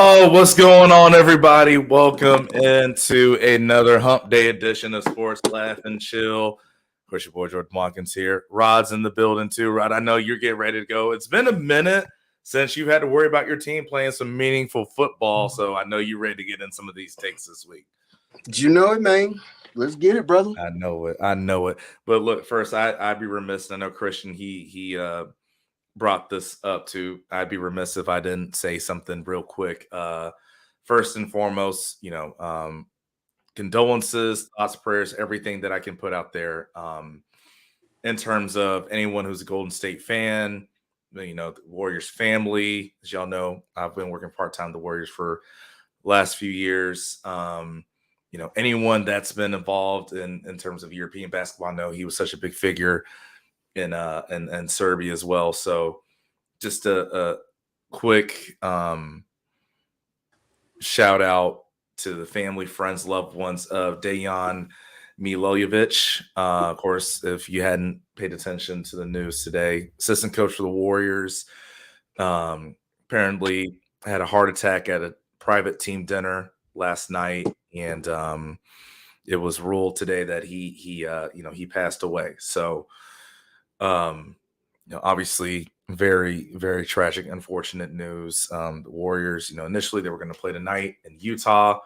Oh, what's going on, everybody? Welcome into another Hump Day edition of Sports Laugh and Chill. Of course, your boy Jordan Watkins here. Rod's in the building too. Rod, I know you're getting ready to go. It's been a minute since you've had to worry about your team playing some meaningful football, so I know you're ready to get in some of these takes this week. You know it, man. Let's get it, brother. I know it. But look, first, I'd be remiss. I know Christian, he brought this up too. I'd be remiss if I didn't say something real quick. First and foremost, condolences, thoughts, prayers, everything that I can put out there. In terms of anyone who's a Golden State fan, the Warriors family. As y'all know, I've been working part-time with the Warriors for the last few years. Anyone that's been involved in terms of European basketball, I know he was such a big figure in Serbia as well. So just a quick shout out to the family, friends, loved ones of Dejan Milojevic. Of course, if you hadn't paid attention to the news today, assistant coach for the Warriors, apparently had a heart attack at a private team dinner last night, and it was ruled today that he passed away. So obviously very, very tragic, unfortunate news. The Warriors, initially they were going to play tonight in Utah.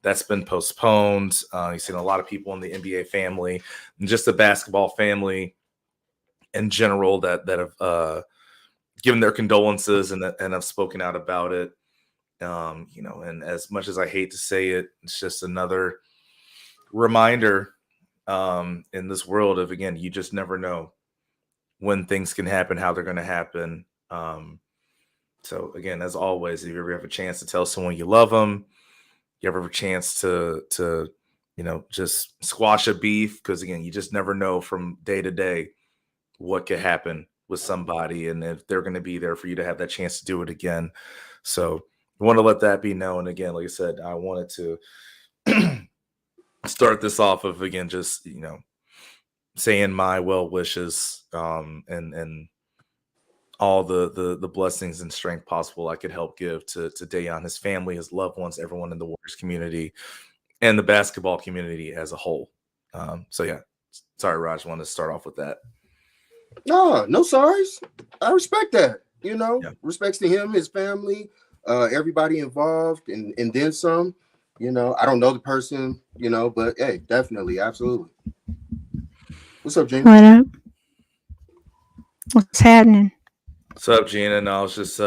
That's been postponed. You've seen a lot of people in the NBA family and just the basketball family in general that have given their condolences and have spoken out about it. And as much as I hate to say it, it's just another reminder in this world of, again, you just never know when things can happen, how they're going to happen. So again, as always, if you ever have a chance to tell someone you love them, you ever have a chance to just squash a beef, because again, you just never know from day to day what could happen with somebody and if they're going to be there for you to have that chance to do it again. So I want to let that be known. Again, like I said, I wanted to start this off of, again, just, saying my well wishes and all the blessings and strength possible I could help give to Dejan, his family, his loved ones, everyone in the Warriors community and the basketball community as a whole. So yeah, sorry, Raj, wanted to start off with that. No sorries. I respect that. Respects to him, his family, everybody involved, and then some. I don't know the person, but hey, definitely, absolutely. What's up, Gina? What up? What's happening? What's up, Gina? And I was just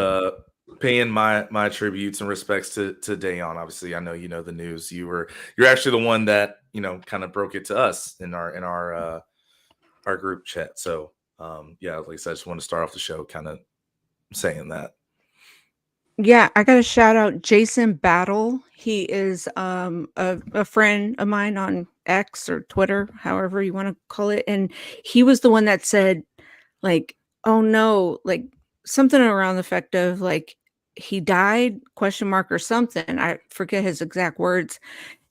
paying my tributes and respects to Dejan. Obviously, I know you know the news. You're actually the one that kind of broke it to us in our group chat. So yeah, like I said, I just want to start off the show kind of saying that. Yeah, I got to shout out Jason Battle. He is a friend of mine on X or Twitter, however you want to call it. And he was the one that said, like, oh no, like something around the effect of like he died, ? Or something. I forget his exact words.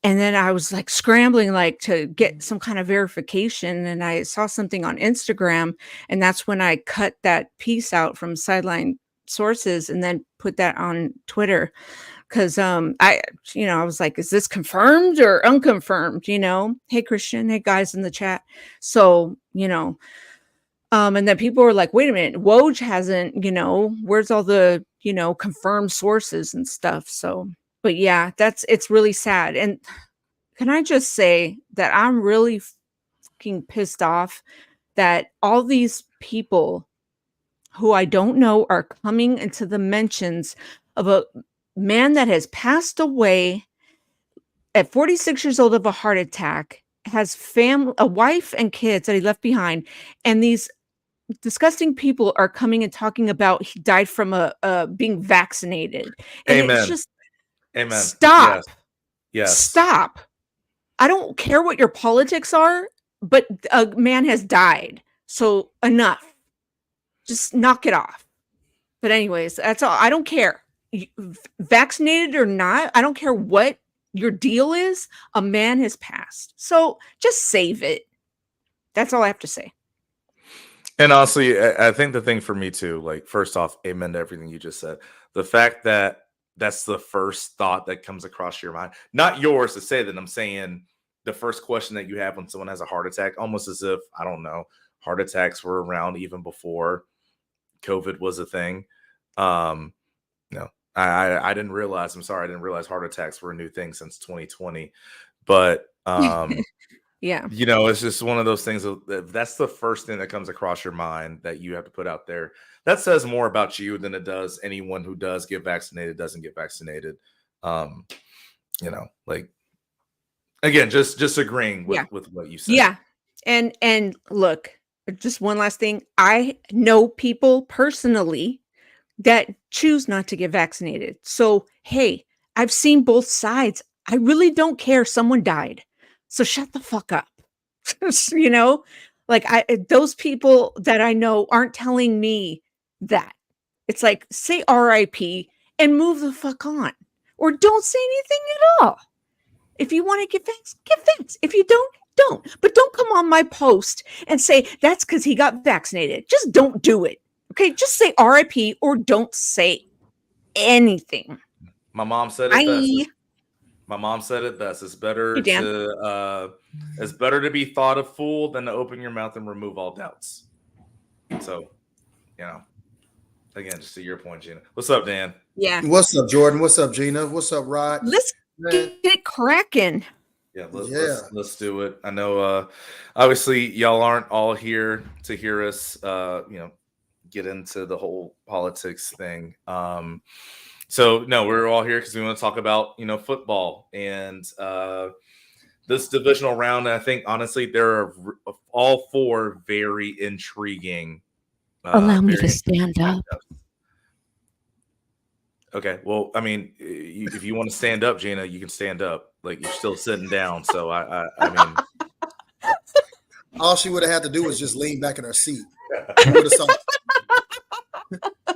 And then I was like scrambling like to get some kind of verification, and I saw something on Instagram, and that's when I cut that piece out from Sideline Sources and then put that on Twitter. Because I was like, is this confirmed or unconfirmed? Hey Christian, hey guys in the chat. So and then people were like, wait a minute, Woj hasn't, where's all the confirmed sources and stuff. So, but yeah, it's really sad. And can I just say that I'm really fucking pissed off that all these people who I don't know are coming into the mentions of a man that has passed away at 46 years old of a heart attack, has a wife and kids that he left behind, and these disgusting people are coming and talking about he died from being vaccinated. And Amen. It's just, amen. Stop. Yes. Stop. I don't care what your politics are, but a man has died. So enough. Just knock it off. But anyways, that's all. I don't care. Vaccinated or not, I don't care what your deal is. A man has passed. So just save it. That's all I have to say. And honestly, I think the thing for me too, like, first off, amen to everything you just said. The fact that that's the first thought that comes across your mind. Not yours to say that. I'm saying the first question that you have when someone has a heart attack, almost as if, I don't know, heart attacks were around even before COVID was a thing. No, I didn't realize. I'm sorry, I didn't realize heart attacks were a new thing since 2020. But yeah, it's just one of those things. That's the first thing that comes across your mind that you have to put out there. That says more about you than it does anyone who does get vaccinated, doesn't get vaccinated. Like, again, just agreeing with what you said. Yeah. And look, just one last thing. I know people personally that choose not to get vaccinated. So, hey, I've seen both sides. I really don't care. Someone died. So shut the fuck up. Like those people that I know aren't telling me that. It's like, say RIP and move the fuck on, or don't say anything at all. If you want to get vax. If you don't. But don't come on my post and say that's because he got vaccinated. Just don't do it. Okay, just say RIP or don't say anything. My mom said it best. My mom said it best. It's better to be thought a fool than to open your mouth and remove all doubts. So, again, just to your point, Gina. What's up, Dan? Yeah. What's up, Jordan? What's up, Gina? What's up, Rod? Let's get it cracking. Yeah, let's do it. I know, obviously, y'all aren't all here to hear us, get into the whole politics thing. So no, we're all here because we want to talk about football and this divisional round. And I think honestly, there are all four very intriguing. Allow me to stand up. Okay, well, I mean, if you want to stand up, Gina, you can stand up. Like, you're still sitting down, so I mean, all she would have had to do was just lean back in her seat. You would have saw it.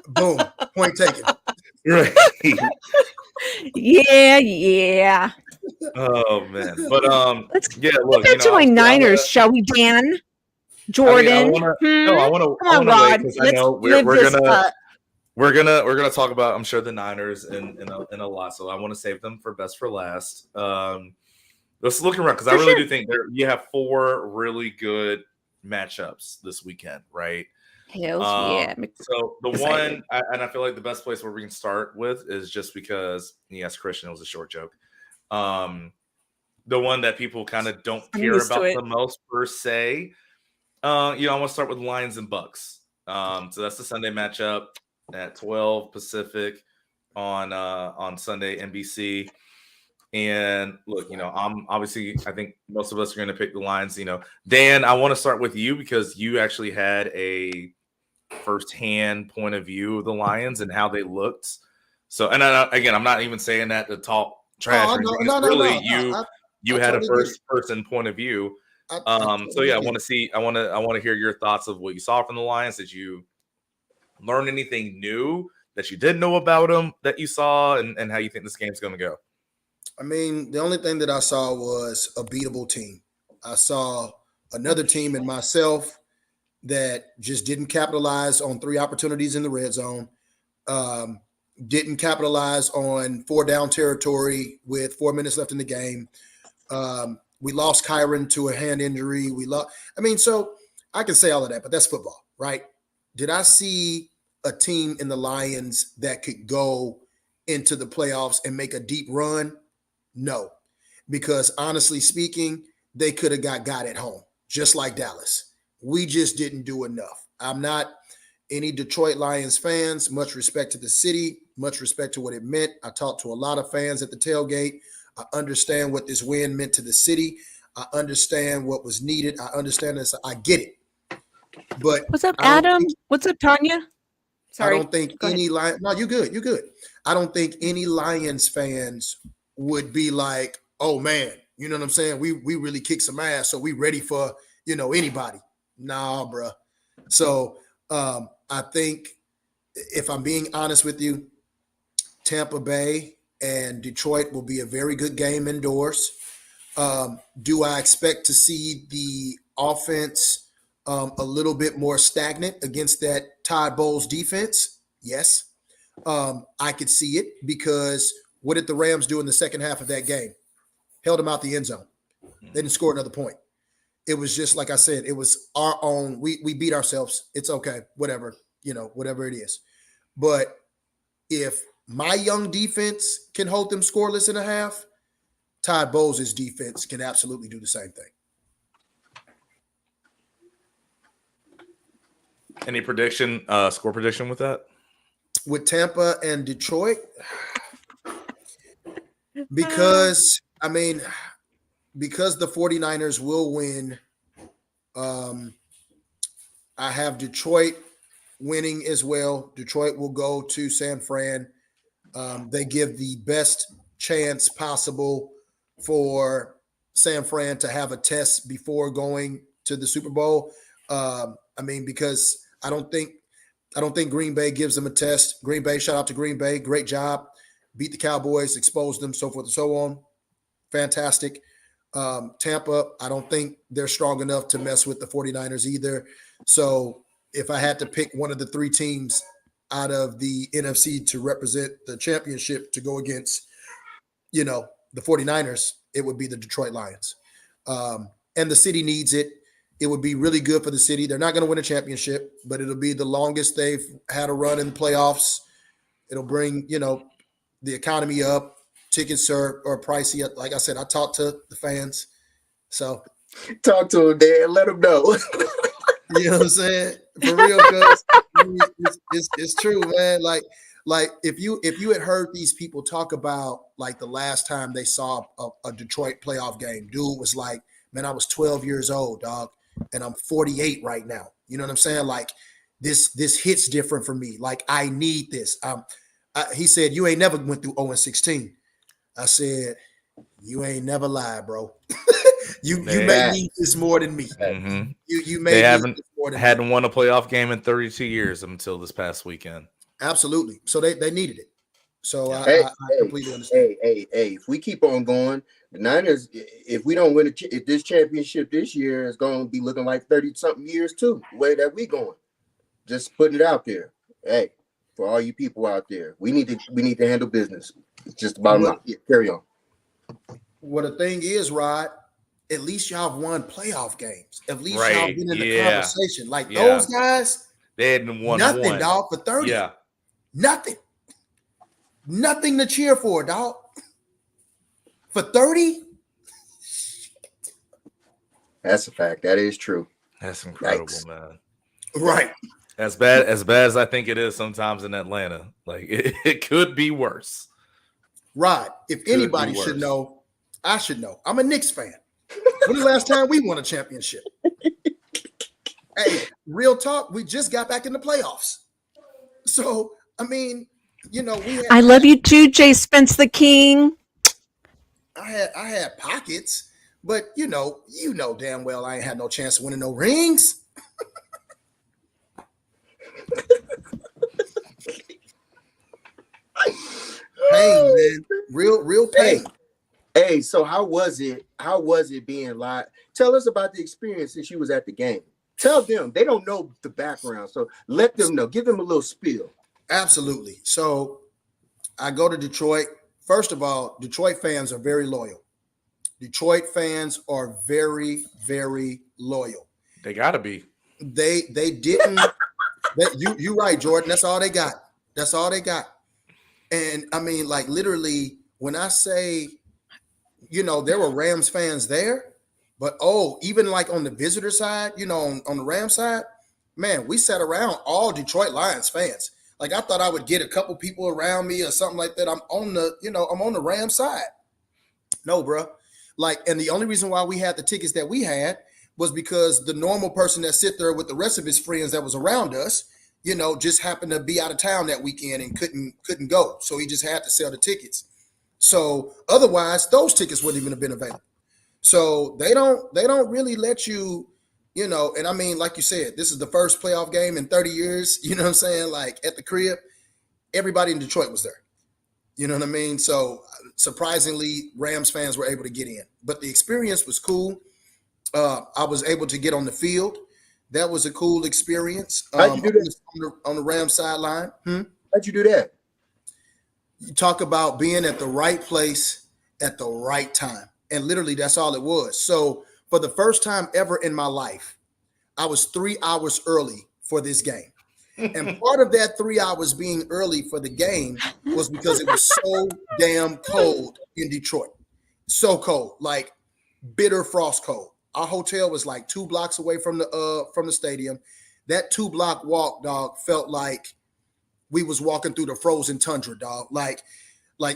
Boom, point taken. Right. Yeah. Oh man, but let's look, get to my Niners, shall we, Dan? Jordan, I want to. Come on, Rod. I know we're gonna talk about, I'm sure, the Niners in a lot. So I want to save them for best for last. Let's look around because I really do think you have four really good matchups this weekend, right? Hell yeah! So the one, and I feel like the best place where we can start with is just because, yes, Christian, it was a short joke. The one that people kind of don't care about the most per se. I want to start with Lions and Bucks. So that's the Sunday matchup at 12 Pacific on Sunday NBC. And look, I'm obviously, I think most of us are going to pick the Lions. Dan, I want to start with you because you actually had a firsthand point of view of the Lions and how they looked. So, and again, I'm not even saying that to talk trash. You had a first-person point of view. I want to hear your thoughts of what you saw from the Lions. Did you learn anything new that you didn't know about them that you saw, and how you think this game's going to go? I mean, the only thing that I saw was a beatable team. I saw another team and myself that just didn't capitalize on 3 opportunities in the red zone, didn't capitalize on 4-down territory with 4 minutes left in the game. We lost Kyron to a hand injury. So I can say all of that, but that's football, right? Did I see a team in the Lions that could go into the playoffs and make a deep run? No, because honestly speaking, they could have got at home, just like Dallas. We just didn't do enough. I'm not any Detroit Lions fans. Much respect to the city, much respect to what it meant. I talked to a lot of fans at the tailgate. I understand what this win meant to the city. I understand what was needed. I understand this. I get it. But what's up, Adam? What's up, Tanya? Sorry. I don't think any Lions. No, you're good. You're good. I don't think any Lions fans would be like, oh man, you know what I'm saying? We really kicked some ass, so we ready for anybody. Nah, bro. So I think, if I'm being honest with you, Tampa Bay and Detroit will be a very good game indoors. Do I expect to see the offense a little bit more stagnant against that Todd Bowles defense? Yes. I could see it because what did the Rams do in the second half of that game? Held them out the end zone. They didn't score another point. It was just like I said, it was our own. We beat ourselves. It's okay, whatever, whatever it is. But if my young defense can hold them scoreless in a half, Todd Bowles' defense can absolutely do the same thing. Any prediction, score prediction with that? With Tampa and Detroit? Because the 49ers will win, I have Detroit winning as well. Detroit will go to San Fran. They give the best chance possible for San Fran to have a test before going to the Super Bowl. Because I don't think Green Bay gives them a test. Green Bay, shout out to Green Bay. Great job. Beat the Cowboys, exposed them, so forth and so on. Fantastic. Tampa, I don't think they're strong enough to mess with the 49ers either. So if I had to pick one of the three teams out of the NFC to represent the championship to go against, the 49ers, it would be the Detroit Lions. And the city needs it. It would be really good for the city. They're not going to win a championship, but it'll be the longest they've had a run in the playoffs. It'll bring, the economy up. Tickets are pricey. Like I said, I talked to the fans. So talk to them, Dan. Let them know. You know what I'm saying? For real, because it's true, man. Like if you had heard these people talk about like the last time they saw a Detroit playoff game, dude was like, man, I was 12 years old, dog, and I'm 48 right now. You know what I'm saying? Like this hits different for me. Like I need this. He said, you ain't never went through 0-16. I said, you ain't never lied, bro. you may need this more than me. Mm-hmm. You may they need haven't this more than hadn't me. won a playoff game in 32 years until this past weekend. Absolutely. So they needed it. So I completely understand. Hey, if we keep on going, the Niners, if we don't win if this championship this year, is going to be looking like 30-something years too, the way that we going. Just putting it out there. Hey, for all you people out there, we need to handle business. It's just about carry on. Well, the thing is, Rod, at least y'all have won playoff games. At least Right. y'all been in the conversation. Like Yeah. those guys, They hadn't won nothing, one. dog, for 30. Yeah. Nothing. Nothing to cheer for, dog. For 30? That's a fact. That is true. That's incredible, Yikes. man. Right. As bad as I think it is sometimes in Atlanta, like it could be worse. Rod, if Could anybody be should worse. know, I should know. I'm a Knicks fan. When the last time we won a championship? Hey, real talk, we just got back in the playoffs. So, I mean, I love you too, Jay Spence the King. I had pockets, but you know damn well I ain't had no chance of winning no rings. Pain, man. Real pain. Hey, so how was it being live? Tell us about the experience since you was at the game. Tell them. They don't know the background, so let them know. Give them a little spiel. Absolutely. So I go to Detroit. First of all, Detroit fans are very loyal. Detroit fans are very, very loyal. They gotta be. They didn't. You right, Jordan. That's all they got. That's all they got. And I mean, like literally, when I say, there were Rams fans there, but even like on the visitor side, on the Rams side, man, we sat around all Detroit Lions fans. Like I thought I would get a couple people around me or something like that. I'm on the Rams side. No, bro. Like, and the only reason why we had the tickets that we had was because the normal person that sit there with the rest of his friends that was around us, just happened to be out of town that weekend and couldn't go. So he just had to sell the tickets. So otherwise, those tickets wouldn't even have been available. So they don't really let you, and I mean, like you said, this is the first playoff game in 30 years, you know what I'm saying? Like at the crib, everybody in Detroit was there. You know what I mean? So surprisingly, Rams fans were able to get in, but the experience was cool. I was able to get on the field. That was a cool experience. How'd you do that? On the Rams sideline. How'd you do that? You talk about being at the right place at the right time. And literally that's all it was. So for the first time ever in my life, I was 3 hours early for this game. And part of that 3 hours being early for the game was because it was so damn cold in Detroit. So cold, like bitter frost cold. Our hotel was like 2 blocks away from the stadium. That 2-block walk, dog, felt like we was walking through the frozen tundra, dog. Like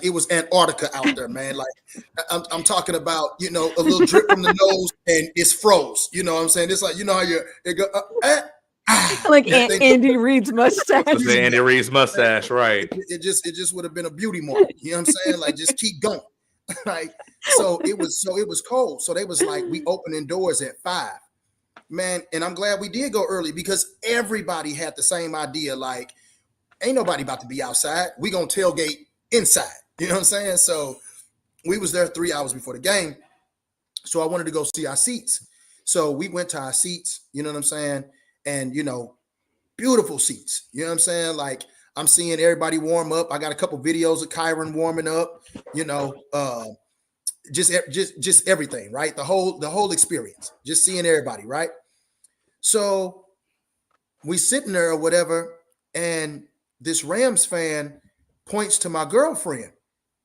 it was Antarctica out there, man. Like I'm talking about, a little drip from the nose and it's froze. You know what I'm saying? It's like, how it go, like Andy Reid's mustache. The Andy Reid's mustache, right? It just would have been a beauty mark. You know what I'm saying? Like, just keep going. Like, so it was cold. So they was like, we opening doors at 5, man. And I'm glad we did go early because everybody had the same idea. Like, ain't nobody about to be outside. We gonna tailgate inside. You know what I'm saying? So we was there 3 hours before the game. So I wanted to go see our seats. So we went to our seats. You know what I'm saying? And beautiful seats. You know what I'm saying? Like, I'm seeing everybody warm up. I got a couple videos of Kyron warming up, just everything, right? The whole experience, just seeing everybody, right? So we sitting there or whatever, and this Rams fan points to my girlfriend.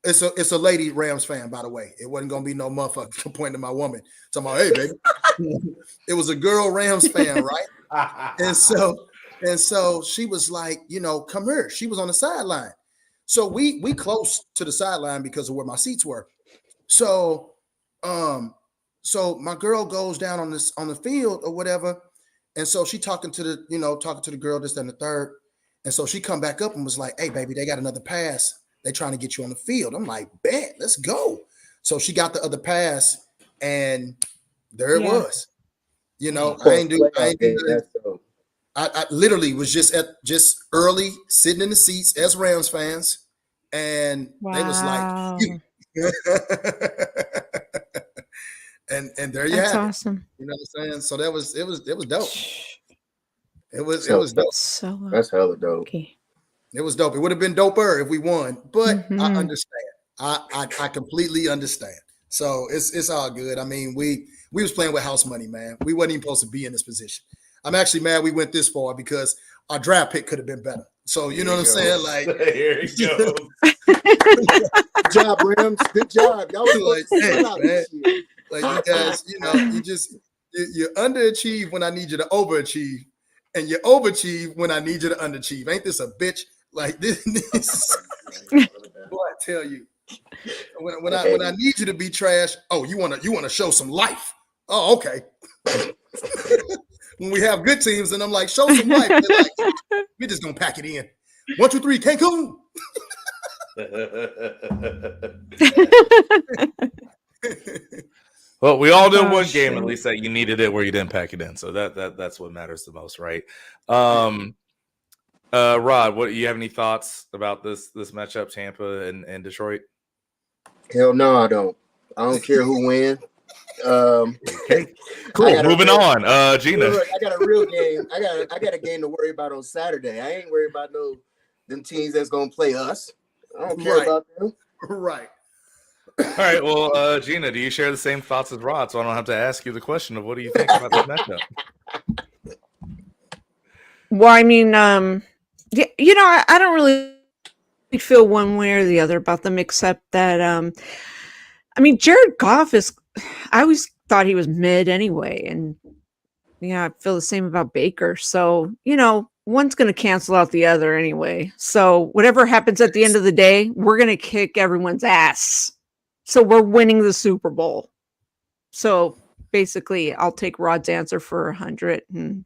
It's a lady Rams fan, by the way. It wasn't gonna be no motherfucker pointing to my woman. Talking about, hey, baby. It was a girl Rams fan, right? And so she was like, come here. She was on the sideline. So we close to the sideline because of where my seats were. So my girl goes down on the field or whatever. And so she talking to the girl, this, that, and the third. And so she come back up and was like, hey, baby, they got another pass. They trying to get you on the field. I'm like, bet, let's go. So she got the other pass, and there it was. I literally was just early sitting in the seats as Rams fans, and they was like, and there you have it. That's awesome. You know what I'm saying? So it was dope. It was dope. So that's hella dope. Okay. It was dope. It would have been doper if we won, but I understand. I completely understand. So it's all good. I mean, we was playing with house money, man. We wasn't even supposed to be in this position. I'm actually mad we went this far because our draft pick could have been better. So you know what I'm saying? Like, here you go. Good job, Rams. Good job. Y'all was like, hey, man. Like, you guys, you underachieve when I need you to overachieve, and you overachieve when I need you to underachieve. Ain't this a bitch? Like this. Boy, I tell you, when I need you to be trash, oh, you wanna show some life. Oh, okay. When we have good teams, and I'm like, show some life. They're like, we're just gonna pack it in. 1, 2, 3, Cancun. Well, we all did one game at least that you needed it where you didn't pack it in. So that's what matters the most, right? Rod, what you have any thoughts about this matchup, Tampa and Detroit? Hell no, I don't. I don't care who wins. Okay, cool. Moving on. Gina, I got a real game. I got a game to worry about on Saturday. I ain't worried about them teams that's gonna play us. I don't care about them. Right. All right. Well, Gina, do you share the same thoughts as Rod? So I don't have to ask you the question of what do you think about this matchup? Well, I mean, I don't really feel one way or the other about them, except that, Jared Goff I always thought he was mid anyway. And, I feel the same about Baker. So, one's going to cancel out the other anyway. So whatever happens at the end of the day, we're going to kick everyone's ass. So we're winning the Super Bowl. So basically, I'll take Rod's answer for 100. And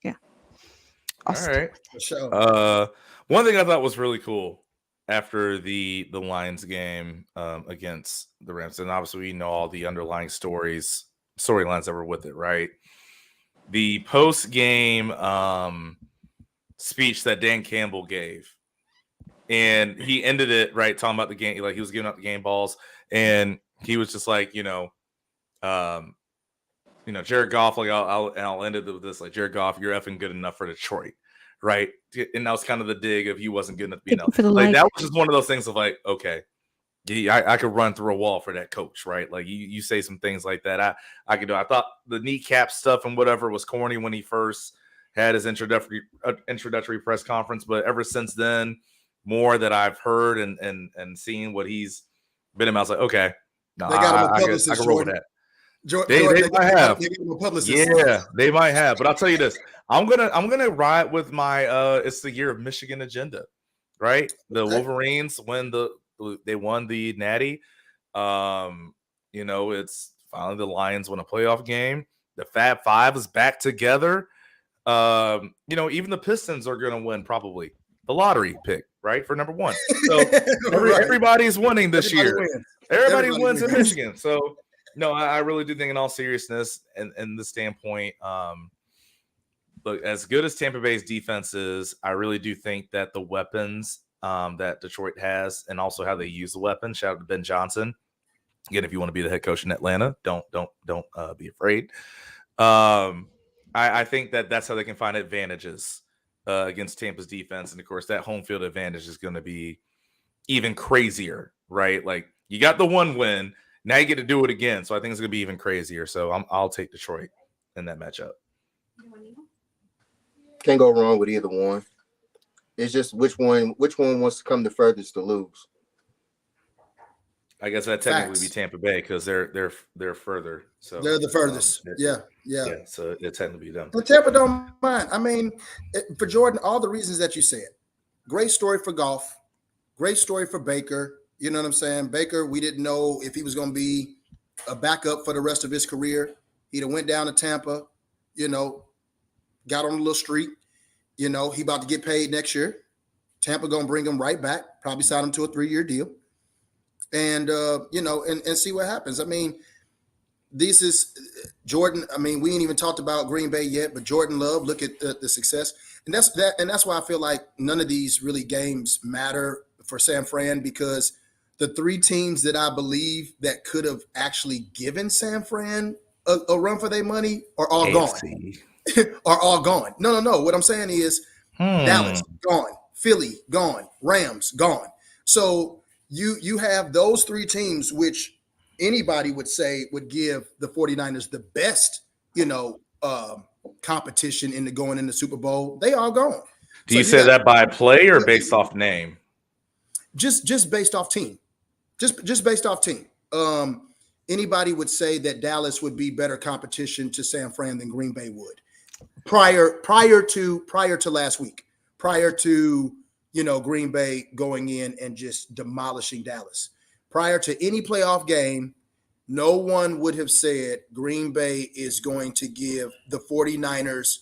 yeah. All right. One thing I thought was really cool after the Lions game against the Rams, and obviously we know all the underlying storylines that were with it, right? The post-game speech that Dan Campbell gave, and he ended it right talking about the game, like he was giving out the game balls, and he was just like, Jared Goff, like I'll end it with this, like, Jared Goff, you're effing good enough for Detroit, right? And that was kind of the dig of he wasn't good enough to be Thank you for the like like. that was just one of those things of like, okay, I could run through a wall for that coach, right? Like you say some things like that. I could do. I thought the kneecap stuff and whatever was corny when he first had his introductory press conference, but ever since then, more that I've heard and seen what he's been in, I was like, okay, no, They got him a I publicist, can roll with that. Jordan, They might have. They got him a publicist. Yeah, they might have. But I'll tell you this: I'm gonna ride with my it's the year of Michigan agenda, right? The Wolverines they won the Natty. It's finally the Lions won a playoff game. The Fab Five is back together. Even the Pistons are going to win probably the lottery pick, right, for number 1. So everybody's winning this year. Everybody wins in Michigan. So no, I really do think, in all seriousness, and the standpoint, look, as good as Tampa Bay's defense is, I really do think that the weapons that Detroit has, and also how they use the weapons. Shout out to Ben Johnson. Again, if you want to be the head coach in Atlanta, don't be afraid. I think that's how they can find advantages against Tampa's defense, and of course, that home field advantage is going to be even crazier, right? Like, you got the one win, now you get to do it again, so I think it's going to be even crazier. So I'll take Detroit in that matchup. Can't go wrong with either one. It's just which one wants to come the furthest to lose. I guess that technically be Tampa Bay because they're further. So they're the furthest. Yeah. So it technically be them. But Tampa don't mind. I mean, for Jordan, all the reasons that you said. Great story for golf. Great story for Baker. You know what I'm saying? Baker, we didn't know if he was going to be a backup for the rest of his career. He'd have went down to Tampa, got on a little streak. He about to get paid next year. Tampa going to bring him right back, probably sign him to a 3-year deal. And, and see what happens. I mean, this is Jordan. I mean, we ain't even talked about Green Bay yet, but Jordan Love, look at the success. And that's why I feel like none of these really games matter for San Fran, because the 3 teams that I believe that could have actually given San Fran a run for their money are all AFC. Gone. Are all gone. No. What I'm saying is Dallas, gone. Philly, gone. Rams, gone. So you have those 3 teams, which anybody would say would give the 49ers the best, competition into going in the Super Bowl. They all gone. Do you say that by play or based off name? Just based off team. Just based off team. Anybody would say that Dallas would be better competition to San Fran than Green Bay would. Prior to last week. Prior to Green Bay going in and just demolishing Dallas. Prior to any playoff game, no one would have said Green Bay is going to give the 49ers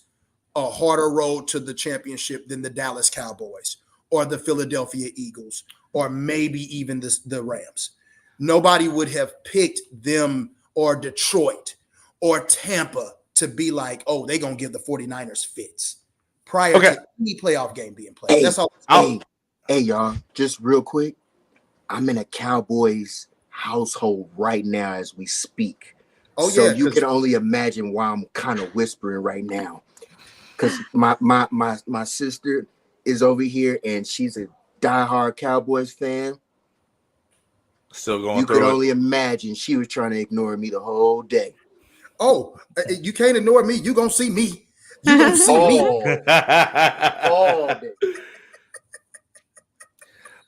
a harder road to the championship than the Dallas Cowboys or the Philadelphia Eagles or maybe even the Rams. Nobody would have picked them or Detroit or Tampa to be like, oh, they're going to give the 49ers fits prior to any playoff game being played. Hey, that's all. Hey, y'all, just real quick. I'm in a Cowboys household right now as we speak. Oh, so you can only imagine why I'm kind of whispering right now. Because my sister is over here and she's a diehard Cowboys fan. Still going you through could only imagine she was trying to ignore me the whole day. Oh, you can't ignore me. You gonna see me. You gonna see me all day.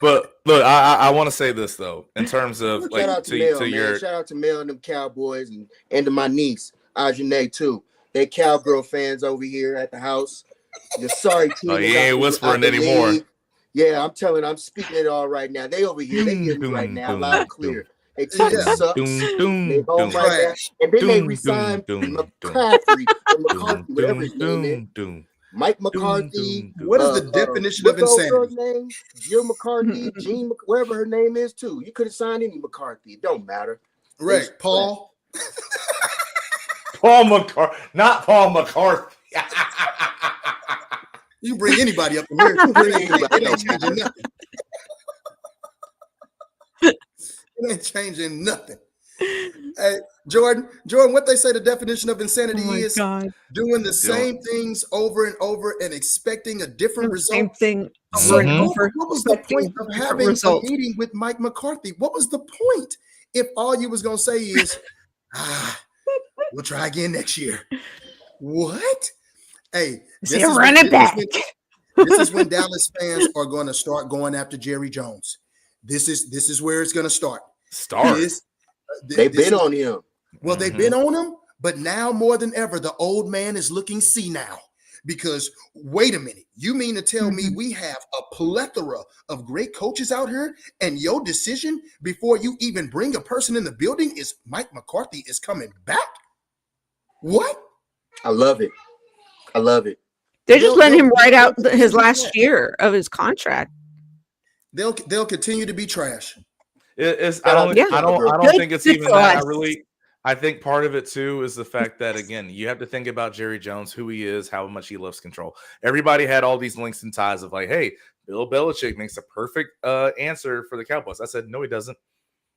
But look, I want to say this though, in terms of shout out to Mel and them Cowboys and to my niece Ajane too. They cowgirl fans over here at the house. The sorry team. Oh, you ain't whispering anymore. Yeah, I'm speaking it all right now. They over here, they hear me right now, loud and clear. They team sucks. They home right now. And then they resign McCaffrey or McCarthy, whatever his name is. Mike McCarthy. What is the definition of insanity? Name? Jill McCarthy, Jean, whatever her name is too. You could have signed any McCarthy. It don't matter. Right, Paul. Paul McCarthy, not Paul McCarthy. You bring anybody up in here. It ain't changing nothing. It ain't changing nothing. Hey, Jordan, what they say the definition of insanity Oh my is? God. Doing the same things over and over and expecting a different The same result. thing So over and Mhm. over. what was the point expecting of different having result. a meeting with Mike McCarthy? What was the point if all you was going to say is, we'll try again next year? What? Hey, See, run it back. This is when Dallas fans are going to start going after Jerry Jones. This is where it's going to start. They've been on him. Well, they've been on him, but now more than ever, the old man is looking senile. Because wait a minute, you mean to tell me we have a plethora of great coaches out here, and your decision before you even bring a person in the building is Mike McCarthy is coming back? What? I love it. They're just letting him write out his last year of his contract. They'll continue to be trash. I don't think it's even that. I think part of it too is the fact that, again, you have to think about Jerry Jones, who he is, how much he loves control. Everybody had all these links and ties of like, hey, Bill Belichick makes a perfect answer for the Cowboys. I said, no, he doesn't,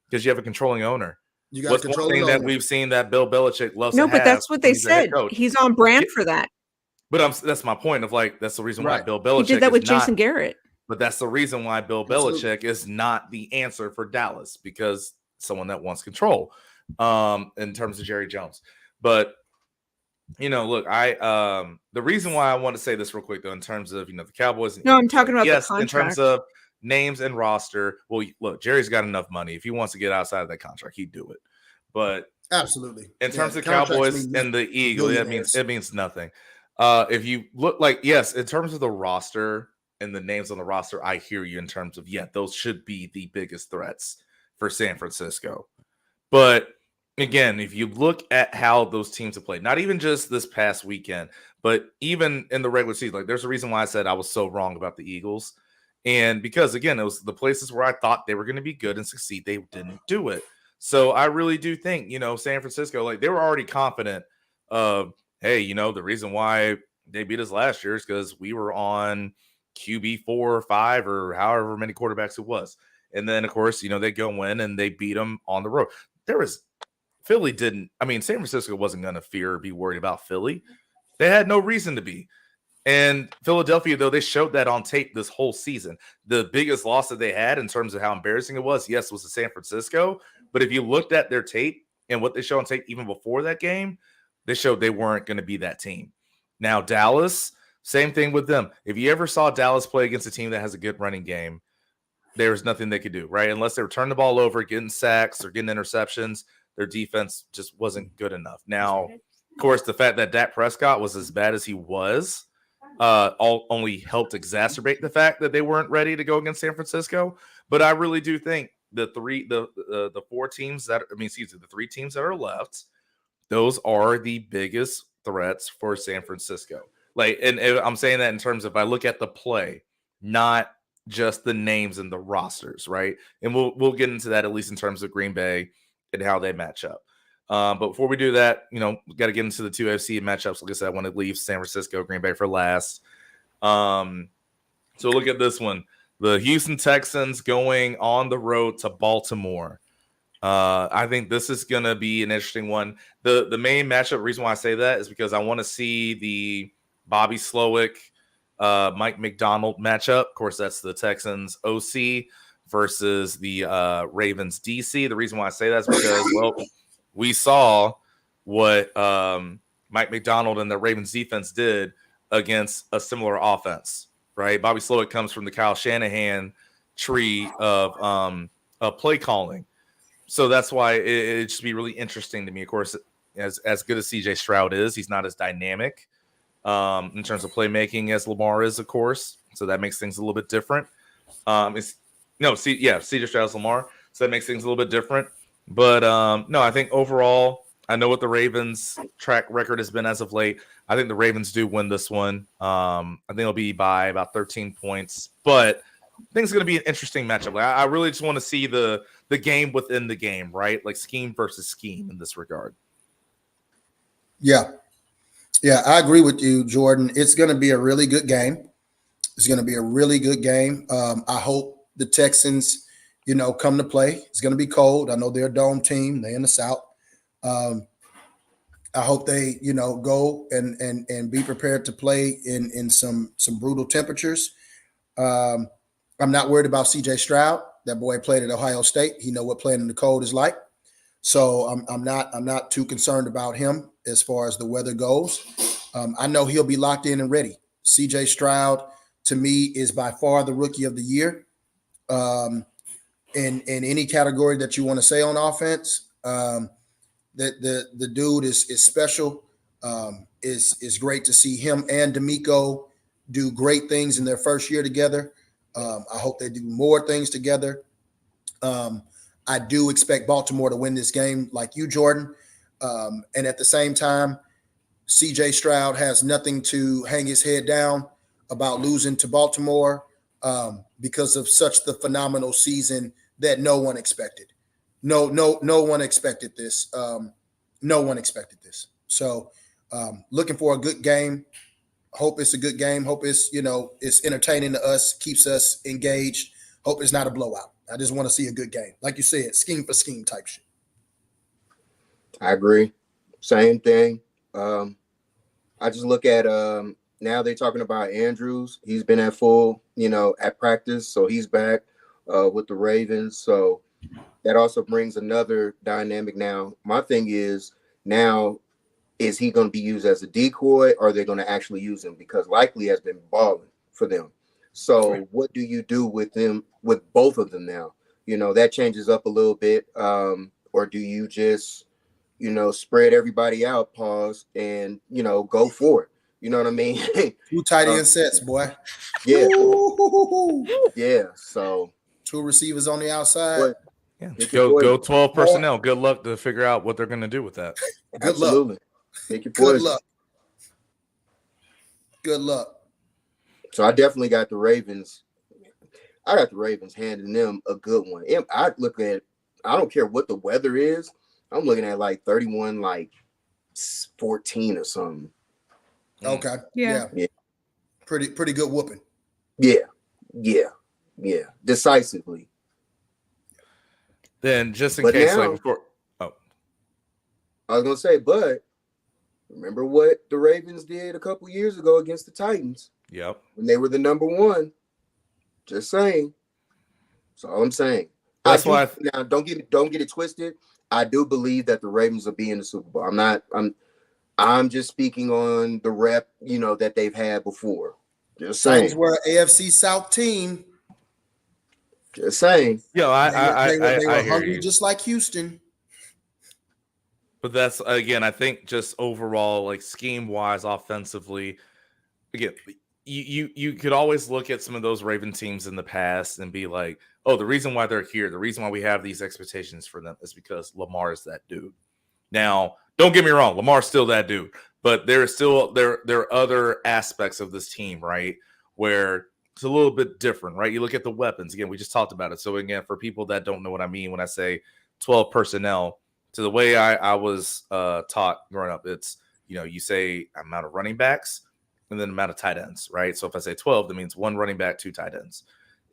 because you have a controlling owner. You got a controlling owner that we've seen that Bill Belichick loves. No, but that's what they said. He's on brand for that. But that's my point of like, that's the reason why Bill Belichick he did that with Jason Garrett. But that's the reason why Bill Belichick is not the answer for Dallas, because someone that wants control in terms of Jerry Jones. But, look, the reason why I want to say this real quick, though, in terms of, the Cowboys. No, I'm talking about the contract. In terms of names and roster. Well, look, Jerry's got enough money. If he wants to get outside of that contract, he'd do it. But absolutely, in terms of Cowboys and the Eagles, it means nothing. If you look like, yes, in terms of the roster and the names on the roster, I hear you in terms of, those should be the biggest threats for San Francisco. But again, if you look at how those teams have played, not even just this past weekend, but even in the regular season, like there's a reason why I said I was so wrong about the Eagles. And because, again, it was the places where I thought they were going to be good and succeed, they didn't do it. So I really do think, San Francisco, like they were already confident of, hey, the reason why they beat us last year is because we were on QB 4 or 5 or however many quarterbacks it was. And then, of course, they go in and they beat them on the road. San Francisco wasn't going to fear or be worried about Philly. They had no reason to be. And Philadelphia, though, they showed that on tape this whole season. The biggest loss that they had in terms of how embarrassing it was, yes, was to San Francisco. But if you looked at their tape and what they showed on tape even before that game, they showed they weren't going to be that team. Now, Dallas, same thing with them. If you ever saw Dallas play against a team that has a good running game, there was nothing they could do, right? Unless they were turning the ball over, getting sacks or getting interceptions, their defense just wasn't good enough. Now, of course, the fact that Dak Prescott was as bad as he was only helped exacerbate the fact that they weren't ready to go against San Francisco. But I really do think the three teams that are left, those are the biggest threats for San Francisco. Like, and I'm saying that in terms of I look at the play, not just the names and the rosters, right? And we'll get into that at least in terms of Green Bay and how they match up. But before we do that, we got to get into the two AFC matchups. Like I said, I want to leave San Francisco, Green Bay for last. So look at this one. The Houston Texans going on the road to Baltimore. I think this is going to be an interesting one. The main matchup, reason why I say that is because I want to see the Bobby Slowick, Mike McDonald matchup. Of course, that's the Texans OC versus the Ravens DC. The reason why I say that is because, we saw what Mike McDonald and the Ravens defense did against a similar offense, right? Bobby Slowick comes from the Kyle Shanahan tree of play calling. So that's why it'd just be really interesting to me. Of course, as good as CJ Stroud is, he's not as dynamic in terms of playmaking as Lamar is, of course. So that makes things a little bit different. CJ Stroud's Lamar. So that makes things a little bit different. But I think overall, I know what the Ravens' track record has been as of late. I think the Ravens do win this one. I think it'll be by about 13 points. But I think it's going to be an interesting matchup. Like, I really just want to see the game within the game, right? Like scheme versus scheme in this regard. Yeah, I agree with you, Jordan. It's going to be a really good game. I hope the Texans, come to play. It's going to be cold. I know they're a dome team. They're in the South. I hope they, go and be prepared to play in some brutal temperatures. I'm not worried about CJ Stroud. That boy played at Ohio State. He know what playing in the cold is like. So I'm not too concerned about him as far as the weather goes. I know he'll be locked in and ready. CJ Stroud, to me, is by far the rookie of the year. In any category that you want to say on offense, the dude is special. Is great to see him and D'Amico do great things in their first year together. I hope they do more things together. I do expect Baltimore to win this game like you, Jordan. And at the same time, CJ Stroud has nothing to hang his head down about losing to Baltimore because of such the phenomenal season that no one expected. No one expected this. No one expected this. So looking for a good game. Hope it's a good game. Hope it's, it's entertaining to us, keeps us engaged. Hope it's not a blowout. I just want to see a good game. Like you said, scheme for scheme type shit. I agree. Same thing. I just look at now they're talking about Andrews. He's been at full, at practice. So he's back with the Ravens. So that also brings another dynamic now. My thing is now, is he going to be used as a decoy or are they going to actually use him? Because Likely has been balling for them. So what do you do with them, with both of them now? That changes up a little bit. Or do you just, spread everybody out, pause, and, go for it? You know what I mean? 2 tight end sets, boy. Yeah. Yeah. So 2 receivers on the outside. Go 12 personnel. Good luck to figure out what they're going to do with that. Good luck. Pick your poison. Good luck. So I definitely got the Ravens. I got the Ravens handing them a good one. I don't care what the weather is. I'm looking at like 31, like 14 or something. Okay. Yeah. Pretty good whooping. Yeah. Decisively. Then just in case, now, before. Oh. I was going to say, but remember what the Ravens did a couple years ago against the Titans? Yep. When they were the number 1. Just saying. That's all I'm saying. That's why. Now, don't get it twisted. I do believe that the Ravens will be in the Super Bowl. I'm just speaking on the rep, that they've had before. Just saying. Titans were an AFC South team. Just saying. Yeah, they were I hear hungry, you. just like Houston. But that's, again, I think just overall, like scheme wise, offensively, again, you could always look at some of those Raven teams in the past and be like, oh, the reason why they're here, the reason why we have these expectations for them is because Lamar is that dude. Now, don't get me wrong, Lamar's still that dude, but there are other aspects of this team, right, where it's a little bit different, right? You look at the weapons. Again, we just talked about it. So again, for people that don't know what I mean when I say 12 personnel, to the way I was taught growing up, it's, you say amount of running backs and then amount of tight ends, right? So if I say 12, that means 1 running back, 2 tight ends.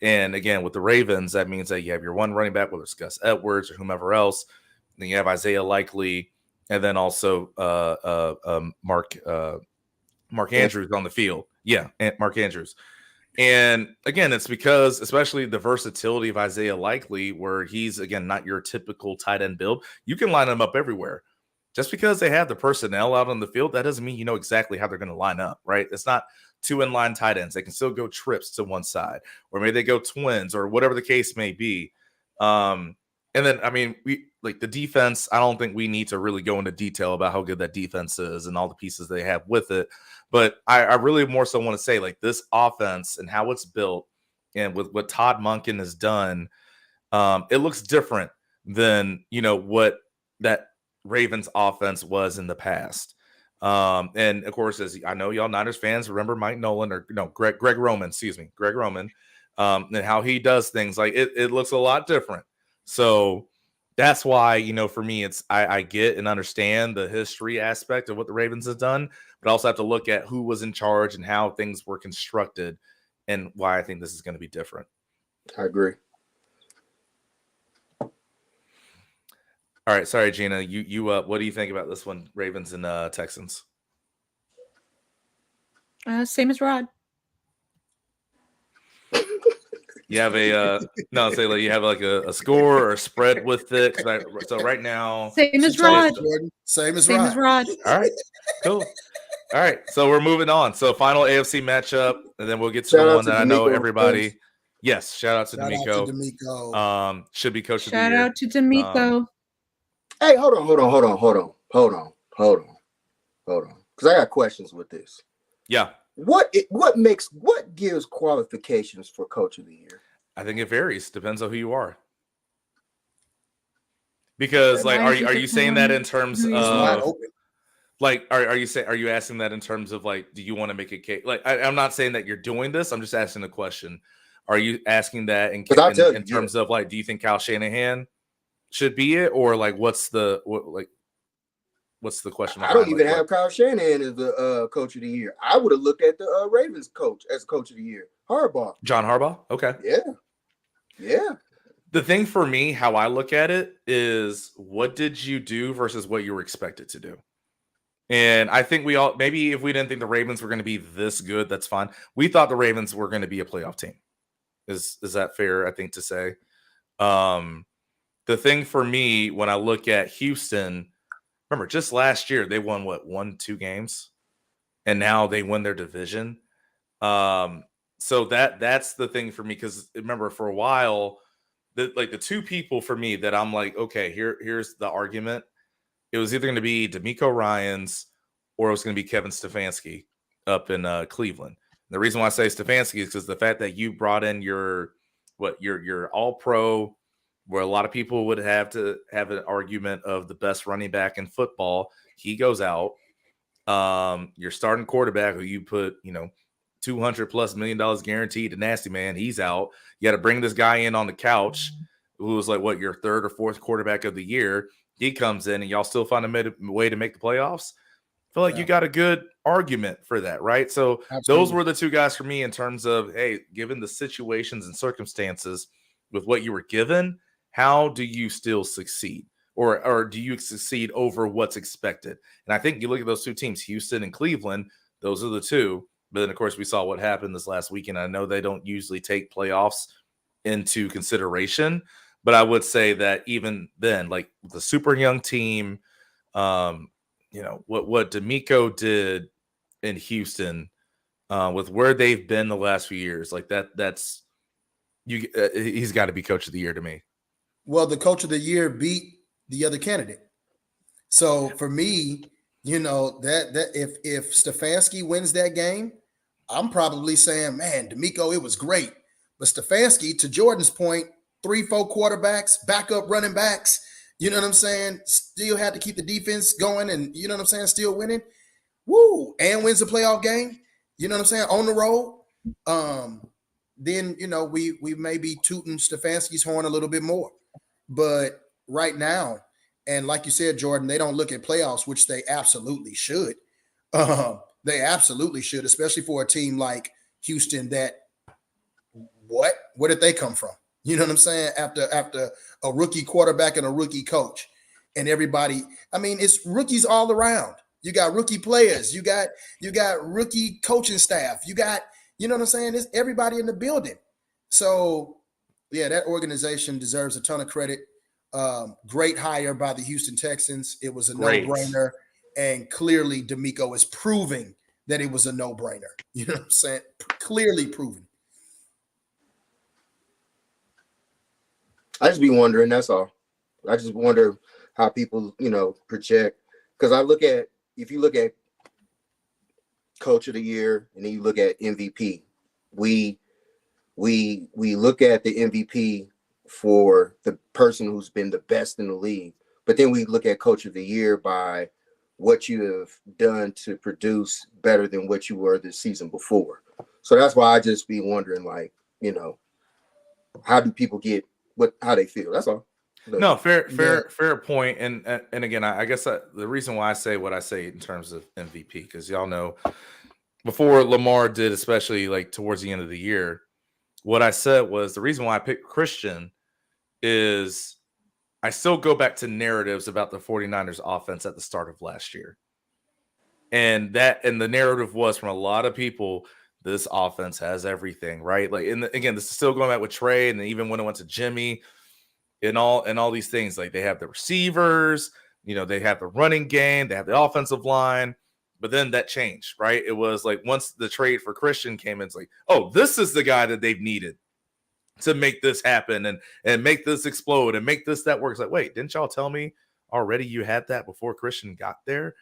And again, with the Ravens, that means that you have your 1 running back, whether it's Gus Edwards or whomever else. Then you have Isaiah Likely, and then also Mark Andrews on the field. Yeah, Mark Andrews. And again, it's because especially the versatility of Isaiah Likely, where he's, again, not your typical tight end build. You can line them up everywhere. Just because they have the personnel out on the field, that doesn't mean you know exactly how they're going to line up, right? It's not 2 inline tight ends. They can still go trips to one side, or maybe they go twins, or whatever the case may be. And then, I mean, we like the defense. I don't think we need to really go into detail about how good that defense is and all the pieces they have with it. But I really more so want to say, like, this offense and how it's built, and with what Todd Monken has done, it looks different than what that Ravens offense was in the past. And of course, as I know y'all Niners fans remember Mike Nolan, or Greg Roman, and how he does things. Like it looks a lot different. So that's why, for me, it's I get and understand the history aspect of what the Ravens have done, but I also have to look at who was in charge and how things were constructed and why I think this is going to be different. I agree. All All right, sorry, Gina. You what do you think about this one, Ravens and Texans? Same as Rod. You have a no, say like you have like a score or a spread with it. So right now, Same as She told us, Rod. Jordan. Same as Same as Rod. Rod. all right, cool. All right, so we're moving on. So final AFC matchup, and then we'll get to Shout the out one to that I know D'Amico everybody. first. Yes, shout out to Shout out D'Amico. to D'Amico. Should be coach of the Shout year. out to D'Amico. Hey, hold on. Because I got questions with this. Yeah, What gives qualifications for coach of the year? I think it varies. Depends on who you are. Because like, are you saying that in terms It's wide of open. like, are you asking that in terms of like, do you want to make a case? Like, I'm not saying that you're doing this. I'm just asking the question. Are you asking that in terms of like, do you think Kyle Shanahan should be it, or like, what's the question? I don't even have Kyle Shanahan as the coach of the year. I would have looked at the Ravens coach as coach of the year, Harbaugh. John Harbaugh. Okay. Yeah. The thing for me, how I look at it is, what did you do versus what you were expected to do? And I think we all, maybe if we didn't think the Ravens were going to be this good, that's fine. We thought the Ravens were going to be a playoff team. Is that fair, I think, to say? The thing for me, when I look at Houston, remember, just last year, they won, 1-2 games? And now they win their division. So that's the thing for me, because remember, for a while, the two people for me that I'm like, okay, here's the argument. It was either going to be D'Amico Ryans or it was going to be Kevin Stefanski up in Cleveland. And the reason why I say Stefanski is because the fact that you brought in your all-pro, where a lot of people would have to have an argument of the best running back in football. He goes out. Your starting quarterback, who you put, $200+ million guaranteed to Nasty Man, he's out. You got to bring this guy in on the couch who was like, your third or fourth quarterback of the year. He comes in and y'all still find a way to make the playoffs. I feel like you got a good argument for that, right? So Those were the two guys for me in terms of, hey, given the situations and circumstances with what you were given, how do you still succeed? Or do you succeed over what's expected? And I think you look at those two teams, Houston and Cleveland, those are the two. But then, of course, we saw what happened this last weekend. I know they don't usually take playoffs into consideration, but I would say that even then, like the super young team, what D'Amico did in Houston with where they've been the last few years, like that's he's got to be coach of the year to me. Well, the coach of the year beat the other candidate. So for me, that if Stefanski wins that game, I'm probably saying, man, D'Amico, it was great. But Stefanski, to Jordan's point, 3-4 quarterbacks, backup running backs, you know what I'm saying? Still had to keep the defense going and, you know what I'm saying, still winning. Woo! And wins the playoff game, you know what I'm saying, on the road. Then, we may be tooting Stefanski's horn a little bit more. But right now, and like you said, Jordan, they don't look at playoffs, which they absolutely should. They absolutely should, especially for a team like Houston that where did they come from? You know what I'm saying? After a rookie quarterback and a rookie coach and everybody, I mean, it's rookies all around. You got rookie players. You got rookie coaching staff. You got, you know what I'm saying? It's everybody in the building. So, yeah, that organization deserves a ton of credit. Great hire by the Houston Texans. It was a no-brainer. And clearly D'Amico is proving that it was a no-brainer. You know what I'm saying? Clearly proven. I just be wondering, that's all. I just wonder how people, project. Because if you look at coach of the year and then you look at MVP, we look at the MVP for the person who's been the best in the league. But then we look at coach of the year by what you have done to produce better than what you were the season before. So that's why I just be wondering, like, how do people get how they feel? That's all. No, fair point. And again, I guess the reason why I say what I say in terms of MVP, because y'all know before Lamar did, especially like towards the end of the year, what I said was the reason why I picked Christian is I still go back to narratives about the 49ers offense at the start of last year. And the narrative was from a lot of people, this offense has everything, right? Like, again, this is still going back with Trey, and even when it went to Jimmy, and all these things, like they have the receivers, they have the running game, they have the offensive line, but then that changed, right? It was like once the trade for Christian came in, it's like, oh, this is the guy that they've needed to make this happen and make this explode and make this that work. It's like, wait, didn't y'all tell me already you had that before Christian got there?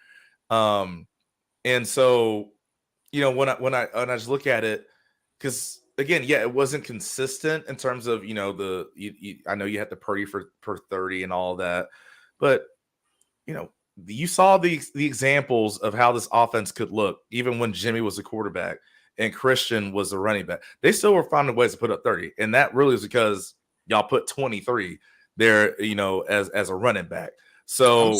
And so, when I just look at it, because again, yeah, it wasn't consistent in terms of, I know you had the Purdy per 30 and all that, but you saw the examples of how this offense could look, even when Jimmy was the quarterback and Christian was the running back. They still were finding ways to put up 30. And that really is because y'all put 23 there, as a running back. So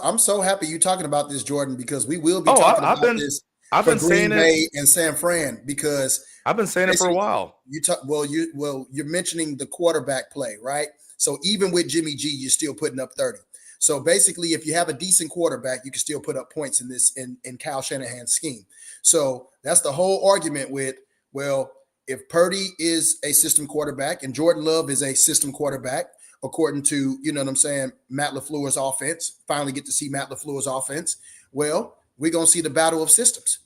I'm so happy you're talking about this, Jordan, because we will be talking about this. I've been saying Bay and San Fran, because I've been saying it for a while. You're mentioning the quarterback play, right? So even with Jimmy G, you're still putting up 30. So basically, if you have a decent quarterback, you can still put up points in Kyle Shanahan's scheme. So that's the whole argument with, well, if Purdy is a system quarterback and Jordan Love is a system quarterback, according to, Matt LaFleur's offense, finally get to see Matt LaFleur's offense, well, we're going to see the battle of systems,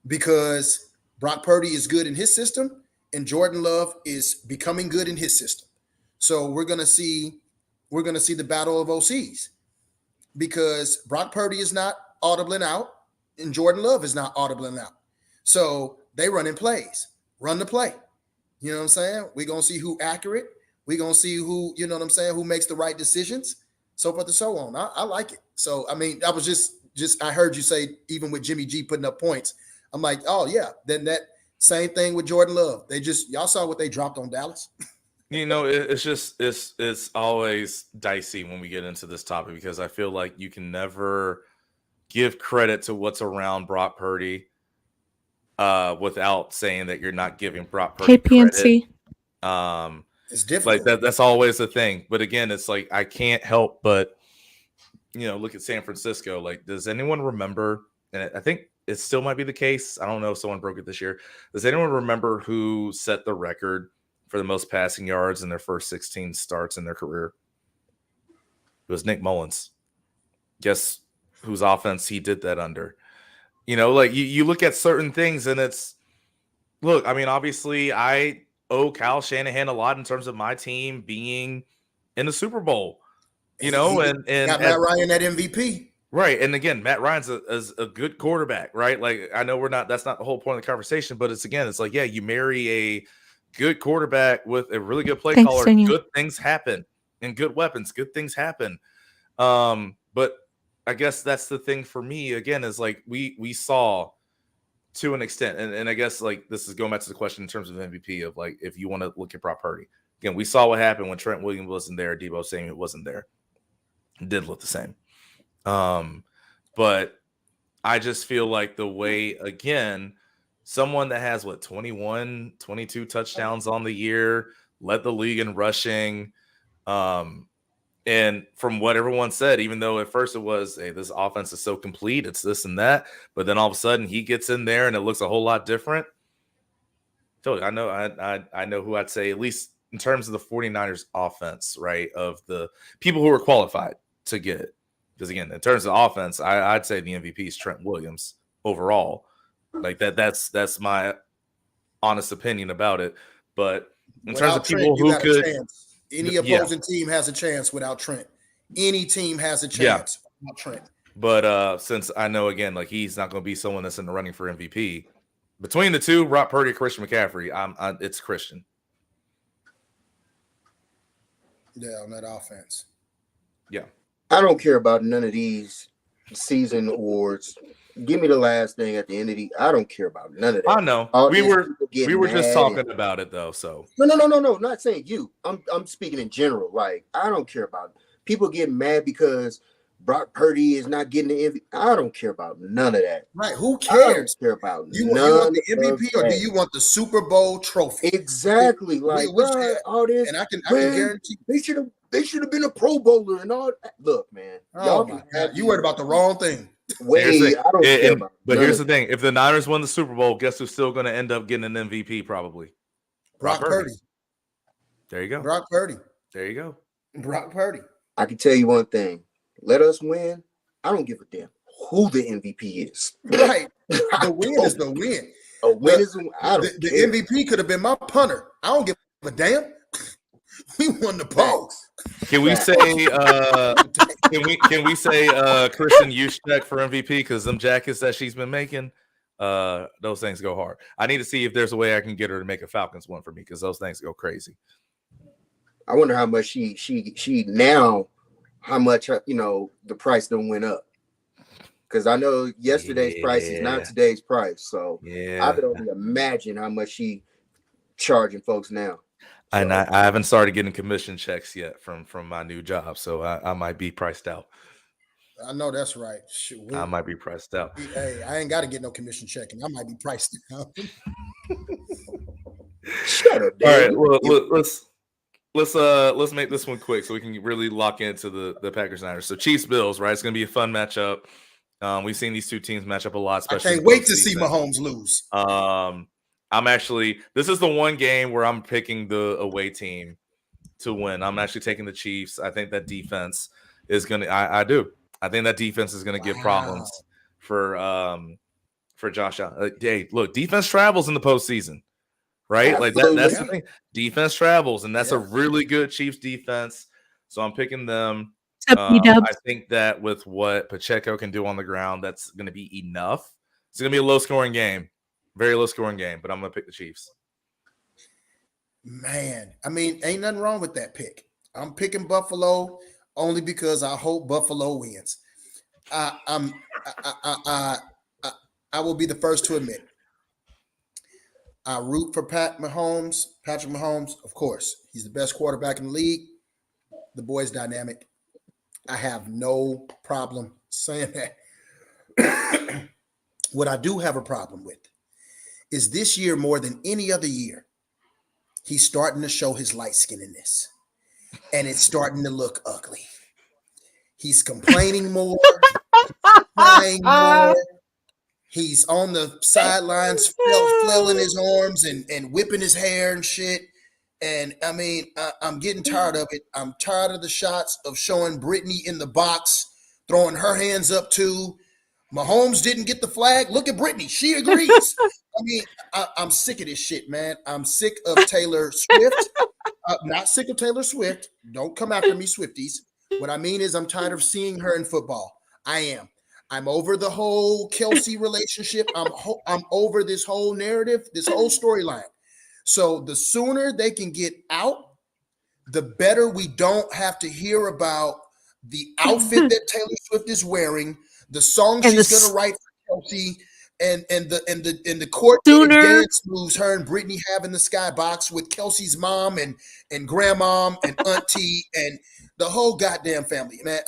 because Brock Purdy is good in his system and Jordan Love is becoming good in his system. So we're going to see the battle of OCs, because Brock Purdy is not audibling out and Jordan Love is not audibling out. So they run in plays, run the play. You know what I'm saying? We're going to see who accurate. We're going to see who, who makes the right decisions, so forth and so on. I like it. So, I mean, I was just I heard you say, even with Jimmy G putting up points, I'm like, oh yeah, then that same thing with Jordan Love. Y'all saw what they dropped on Dallas. It's always dicey when we get into this topic, because I feel like you can never give credit to what's around Brock Purdy without saying that you're not giving Brock Purdy KPNC. credit. It's difficult. Like that's always the thing. But again, it's like I can't help but look at San Francisco. Like, does anyone remember? And I think it still might be the case. I don't know if someone broke it this year. Does anyone remember who set the record for the most passing yards in their first 16 starts in their career? It was Nick Mullins. Guess whose offense he did that under? Like you look at certain things and look, I mean, obviously I owe Kyle Shanahan a lot in terms of my team being in the Super Bowl, and got Matt Ryan at MVP. Right. And again, Matt Ryan's a good quarterback, right? Like, I know that's not the whole point of the conversation, but it's like, yeah, you marry a good quarterback with a really good play caller, Daniel. good things happen, and good weapons, good things happen. But I guess that's the thing for me, again, is like we saw to an extent, and I guess like this is going back to the question in terms of MVP of like, if you want to look at Brock Purdy, again, we saw what happened when Trent Williams wasn't there, Deebo Samuel wasn't there. It did look the same. But I just feel like the way, again, someone that has 21, 22 touchdowns on the year, led the league in rushing. And from what everyone said, even though at first it was, hey, this offense is so complete, it's this and that, but then all of a sudden he gets in there and it looks a whole lot different. Totally. I know who I'd say, at least in terms of the 49ers offense, right, of the people who are qualified to get it. Because again, in terms of offense, I'd say the MVP is Trent Williams overall. Like that's my honest opinion about it. But in terms of people who could, any opposing team has a chance without Trent. Any team has a chance without Trent. But since I know, again, like he's not going to be someone that's in the running for MVP, between the two, Brock Purdy, Christian McCaffrey, it's Christian. Yeah, on that offense. Yeah. I don't care about none of these season awards. Give me the last thing at the end of I don't care about none of that. I know. We were just talking about it though. So no. Not saying you. I'm speaking in general. Like, I don't care about people getting mad because Brock Purdy is not getting the MVP. I don't care about none of that. Right? Who cares? I don't care about you want the MVP or do you want the Super Bowl trophy? Exactly. Like, all this, and I can guarantee they should have they should have been a Pro Bowler and all. Look, man, Oh my God. You worried about the wrong thing. Wait, I don't care about. But here's the thing: if the Niners win the Super Bowl, guess who's still going to end up getting an MVP? Probably Brock Purdy. There you go. Brock Purdy. There you go. Brock Purdy. I can tell you one thing: let us win. I don't give a damn who the MVP is. Right. The win is the win. A win is I don't the care. MVP could have been my punter. I don't give a damn. We won the poll. Can we say can we say Christian Juszczyk for MVP because them jackets that she's been making, those things go hard. I need to see if there's a way I can get her to make a Falcons one for me because those things go crazy. I wonder how much she now, how much the price don't went up. Because I know yesterday's price is not today's price, so I could only imagine how much she charging folks now. So, and I haven't started getting commission checks yet from my new job, so I might be priced out. I know that's right. Shoot, I might be priced out. Hey, I ain't got to get no commission checking. I might be priced out. Shut up, Dave. All right, well, let's make this one quick so we can really lock into the Packers Niners. So Chiefs Bills, right? It's gonna be a fun matchup. We've seen these two teams match up a lot. Especially I can't wait to see Mahomes lose. This is the one game where I'm picking the away team to win. I'm actually taking the Chiefs. I think that defense is gonna. I do. I think that defense is gonna give problems for Josh Allen. Hey, look, defense travels in the postseason, right? Like that's the thing. Defense travels, and that's a really good Chiefs defense. So I'm picking them. I think that with what Pacheco can do on the ground, that's going to be enough. It's going to be a low-scoring game, very low-scoring game, but I'm going to pick the Chiefs. Man, I mean, ain't nothing wrong with that pick. I'm picking Buffalo only because I hope Buffalo wins. I will be the first to admit. I root for Patrick Mahomes, of course. He's the best quarterback in the league. The boy's dynamic. I have no problem saying that. What I do have a problem with is this year more than any other year, he's starting to show his light skinnedness, and it's starting to look ugly. He's complaining more, crying more. He's on the sidelines flailing his arms and whipping his hair and shit. And I mean, I'm getting tired of it. I'm tired of the shots of showing Brittany in the box, throwing her hands up too. Mahomes didn't get the flag. Look at Brittany. She agrees. I mean, I'm sick of this shit, man. I'm sick of Taylor Swift. Not sick of Taylor Swift. Don't come after me, Swifties. What I mean is I'm tired of seeing her in football. I am. I'm over the whole Kelsey relationship. I'm over this whole narrative, this whole storyline. So the sooner they can get out, the better we don't have to hear about the outfit that Taylor Swift is wearing, the song she's going to write for Kelsey, and the coordinated dance moves her and Brittany have in the skybox with Kelsey's mom and grandma and auntie and the whole goddamn family. Man,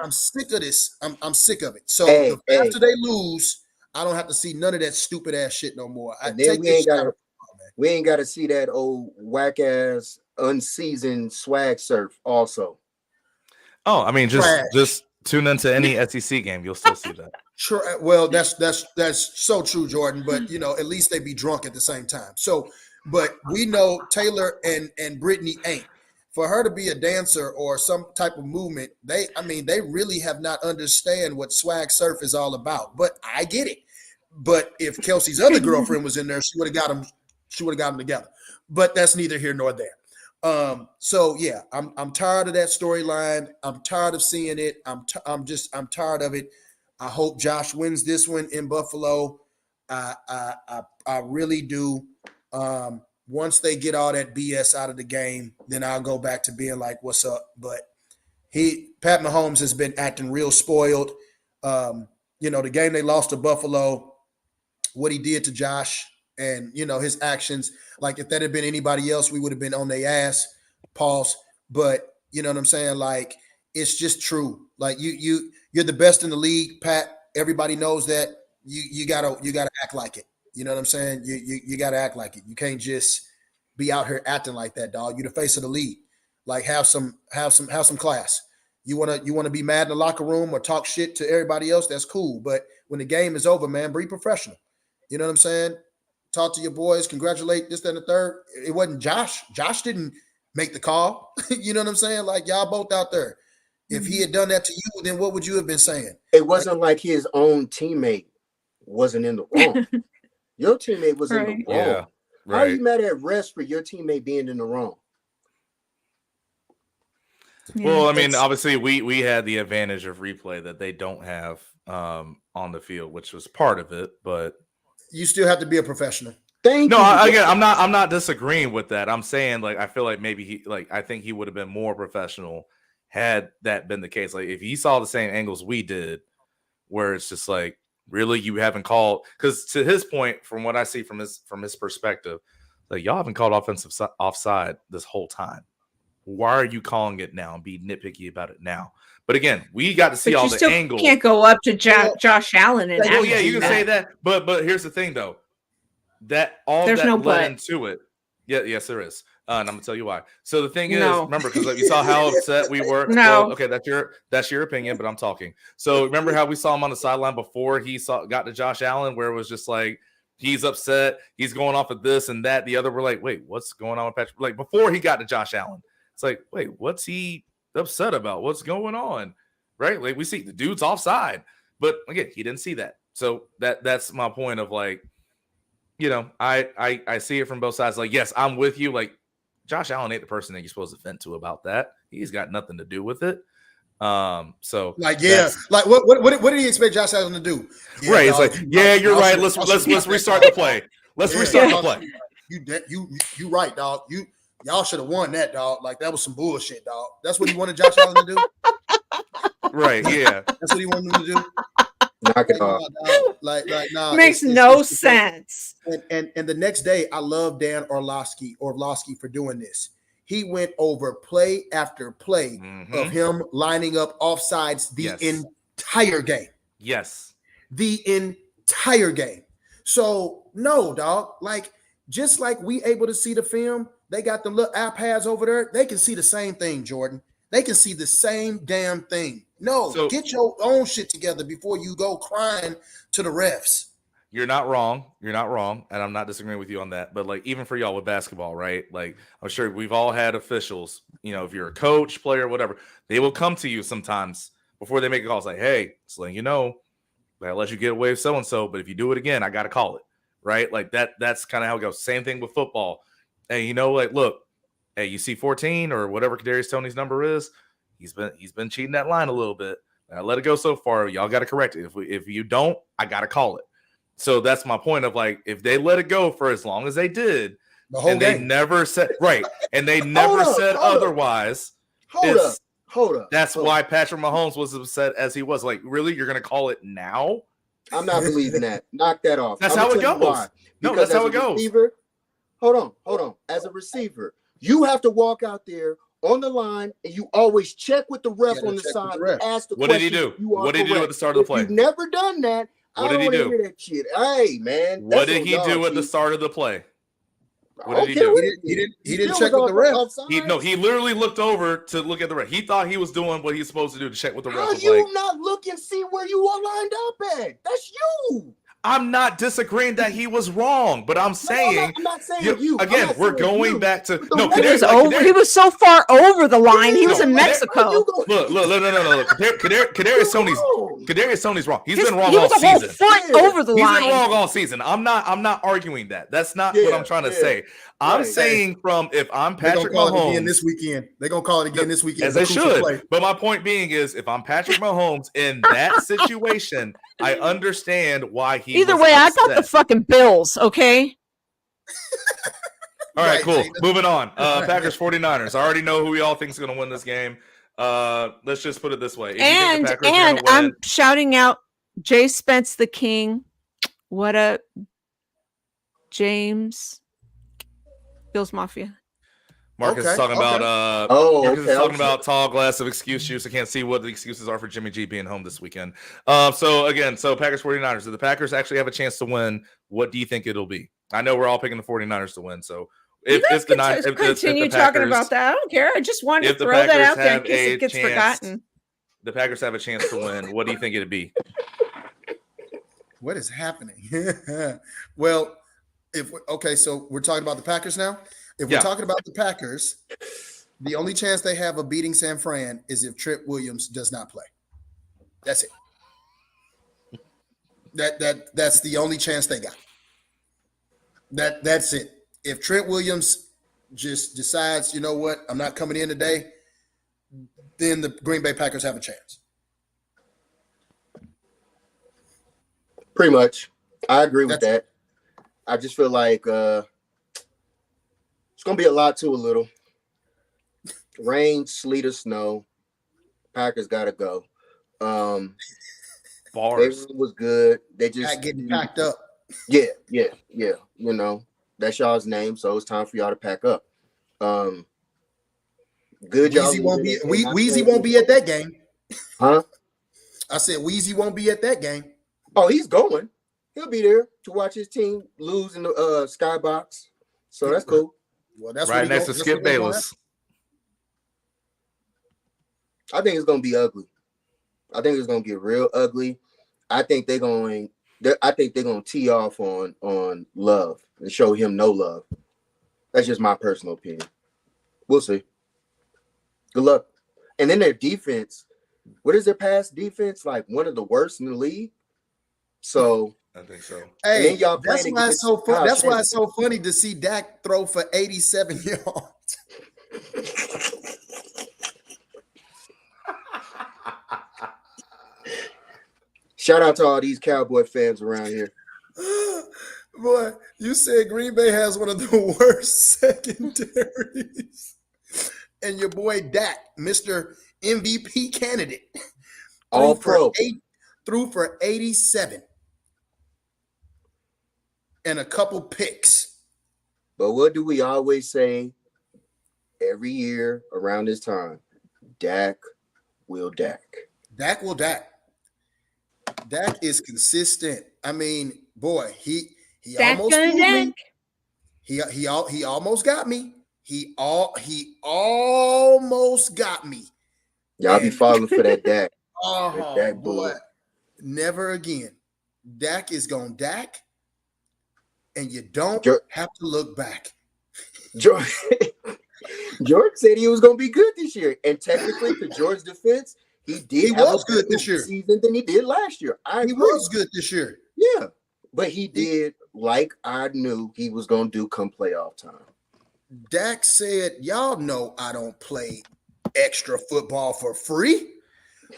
I'm sick of this. I'm sick of it. So after they lose, I don't have to see none of that stupid ass shit no more. We ain't got to see that old whack ass unseasoned swag surf also. Oh, I mean, just tune into any SEC game, you'll still see that. Sure. Well, that's so true, Jordan. But at least they be drunk at the same time. So, but we know Taylor and Brittany ain't. For her to be a dancer or some type of movement, they really have not understand what swag surf is all about. But I get it. But if Kelsey's other girlfriend was in there, she would have got them. She would have got them together, but that's neither here nor there. So yeah, I'm tired of that storyline. I'm tired of seeing it. I'm tired of it. I hope Josh wins this one in Buffalo. I really do. Once they get all that BS out of the game, then I'll go back to being like, "What's up?" But Pat Mahomes has been acting real spoiled. The game they lost to Buffalo, what he did to Josh. And, his actions, like if that had been anybody else, we would have been on their ass, pause. But you know what I'm saying? Like, it's just true. Like you're the best in the league, Pat. Everybody knows that. You gotta act like it. You know what I'm saying? You gotta act like it. You can't just be out here acting like that, dog. You're the face of the league. Like have some class. You wanna be mad in the locker room or talk shit to everybody else, that's cool. But when the game is over, man, be professional. You know what I'm saying? Talk to your boys, congratulate this, that, and the third. It wasn't Josh. Josh didn't make the call. You know what I'm saying? Like, y'all both out there. If he had done that to you, then what would you have been saying? It wasn't like his own teammate wasn't in the wrong. Your teammate was in the wrong. Yeah, How are you mad at refs for your teammate being in the wrong? Yeah. Well, I mean, obviously we had the advantage of replay that they don't have on the field, which was part of it, but you still have to be a professional. Thank you. Again, I'm not disagreeing with that. I'm saying, like, I feel like maybe I think he would have been more professional had that been the case. Like, if he saw the same angles we did, where it's just like, really, you haven't called, because to his point, from what I see from his perspective, like, y'all haven't called offensive offside this whole time. Why are you calling it now and be nitpicky about it now? But again, we got to see all the angles. You can't go up to Josh Allen and well, yeah, you can say that, but here's the thing, though. There's that no led into it. Yeah, yes, there is. And I'm gonna tell you why. So the thing is, remember, because like, you saw how upset we were. No, well, okay, that's your opinion, but I'm talking. So remember how we saw him on the sideline before he got to Josh Allen, where it was just like he's upset, he's going off of this and that. The other were like, wait, what's going on with Patrick? Like before he got to Josh Allen, it's like, wait, what's he upset about? What's going on? Right? Like we see the dude's offside, but again, he didn't see that. So that's my point of like, you know, I see it from both sides. Like, yes, I'm with you. Like, Josh Allen ain't the person that you're supposed to vent to about that. He's got nothing to do with it. So like, yeah, like what did he expect Josh Allen to do? Yeah, right. It's like, yeah, you're right. Let's restart the play. Let's restart the play. You right, dog. Y'all should have won that, dog. Like that was some bullshit, dog. That's what he wanted Josh Allen to do. Right. Yeah. That's what he wanted him to do. Knock it off. Nah, makes no sense. And the next day, I love Dan Orlovsky for doing this. He went over play after play of him lining up offsides the entire game. Yes. The entire game. So no, dog. Like just like we able to see the film, they got the little iPads over there. They can see the same thing, Jordan. They can see the same damn thing. No, get your own shit together before you go crying to the refs. You're not wrong. You're not wrong. And I'm not disagreeing with you on that. But like, even for y'all with basketball, right? Like, I'm sure we've all had officials, you know, if you're a coach, player, whatever, they will come to you sometimes before they make a call. It's like, hey, it's like, you know, I let you get away with so-and-so, but if you do it again, I got to call it. Right? Like that's kind of how it goes. Same thing with football. Hey, you know, like, look, hey, you see 14 or whatever Kadarius Toney's number is, he's been cheating that line a little bit. I let it go so far. Y'all got to correct it. If you don't, I got to call it. So that's my point of like, if they let it go for as long as they did, the whole and game. they never said right, and they never said otherwise. Hold up. That's why Patrick Mahomes was upset as he was. Like, really, you're gonna call it now? I'm not believing that. Knock that off. That's how it goes. No, that's how it goes. Hold on. As a receiver, you have to walk out there on the line, and you always check with the ref on the side. Ask the what question. Did he do? What did he do at the start of the play? If you've never done that. What did he do? Hear that shit. Hey, man. What did he do at the start of the play? What did he do? He didn't check with the ref. He literally looked over to look at the ref. He thought he was doing what he's supposed to do to check with the ref. How you not look and see where you are lined up at? That's you. I'm not disagreeing that he was wrong, but I'm saying, I'm not saying you. Again, we're going back to he was so far over the line. He was in Mexico. Look, no. Kadarius Toney's wrong. He's been wrong all season. He was a whole foot over the line. He's been wrong all season. I'm not arguing that. That's not what I'm trying to say. I'm saying from if I'm Patrick Mahomes again this weekend. They're gonna call it again this weekend. As they should. But my point being is if I'm Patrick Mahomes in that situation, I understand why he either way, I got the fucking Bills, okay? All right, cool. Moving on. Packers 49ers. I already know who we all think is gonna win this game. Let's just put it this way. And I'm shouting out Jay Spence the King. What up, James? Bills Mafia. Marcus is talking about talking about tall glass of excuse juice. I can't see what the excuses are for Jimmy G being home this weekend. So Packers 49ers. Do the Packers actually have a chance to win? What do you think it'll be? I know we're all picking the 49ers to win. So You guys can continue talking about that. I don't care. I just wanted to throw that out there in case it gets forgotten. The Packers have a chance to win. What do you think it'd be? What is happening? Well, so we're talking about the Packers now. If we're talking about the Packers, the only chance they have of beating San Fran is if Trent Williams does not play. That's it. That's the only chance they got. That's it. If Trent Williams just decides, you know what, I'm not coming in today, then the Green Bay Packers have a chance. Pretty much. I agree with that. I just feel like it's going to be a lot to a little. Rain, sleet, or snow. Packers got to go. Bars was good. They just not getting packed up. Yeah. You know, that's y'all's name, so it's time for y'all to pack up. Good job. Weezy won't be at that game. Huh? I said Weezy won't be at that game. Oh, he's going. He'll be there to watch his team lose in the skybox. So that's cool. Well, that's right next to Skip Bayless. I think it's gonna be ugly. I think it's gonna get real ugly. I think they're gonna tee off on Love and show him no love. That's just my personal opinion. We'll see. Good luck. And then their defense. What is their pass defense? Like one of the worst in the league. So I think so. Hey, that's why it's so fun. That's why it's so funny to see Dak throw for 87 yards. Shout out to all these Cowboy fans around here. Boy, you said Green Bay has one of the worst secondaries. And your boy Dak, Mr. MVP candidate, all pro, threw for 87 and a couple picks. But what do we always say every year around this time? Dak will Dak. Dak will Dak. Dak is consistent. I mean, boy, he almost fooled me. He almost got me. He almost got me. Y'all be falling for that Dak. Oh, that boy. Never again. Dak is going Dak, and you don't have to look back. George said he was going to be good this year. And technically, to George's defense, he was good this year season than he did last year. He was good this year. Yeah. But he did like I knew he was going to do come playoff time. Dak said, y'all know I don't play extra football for free.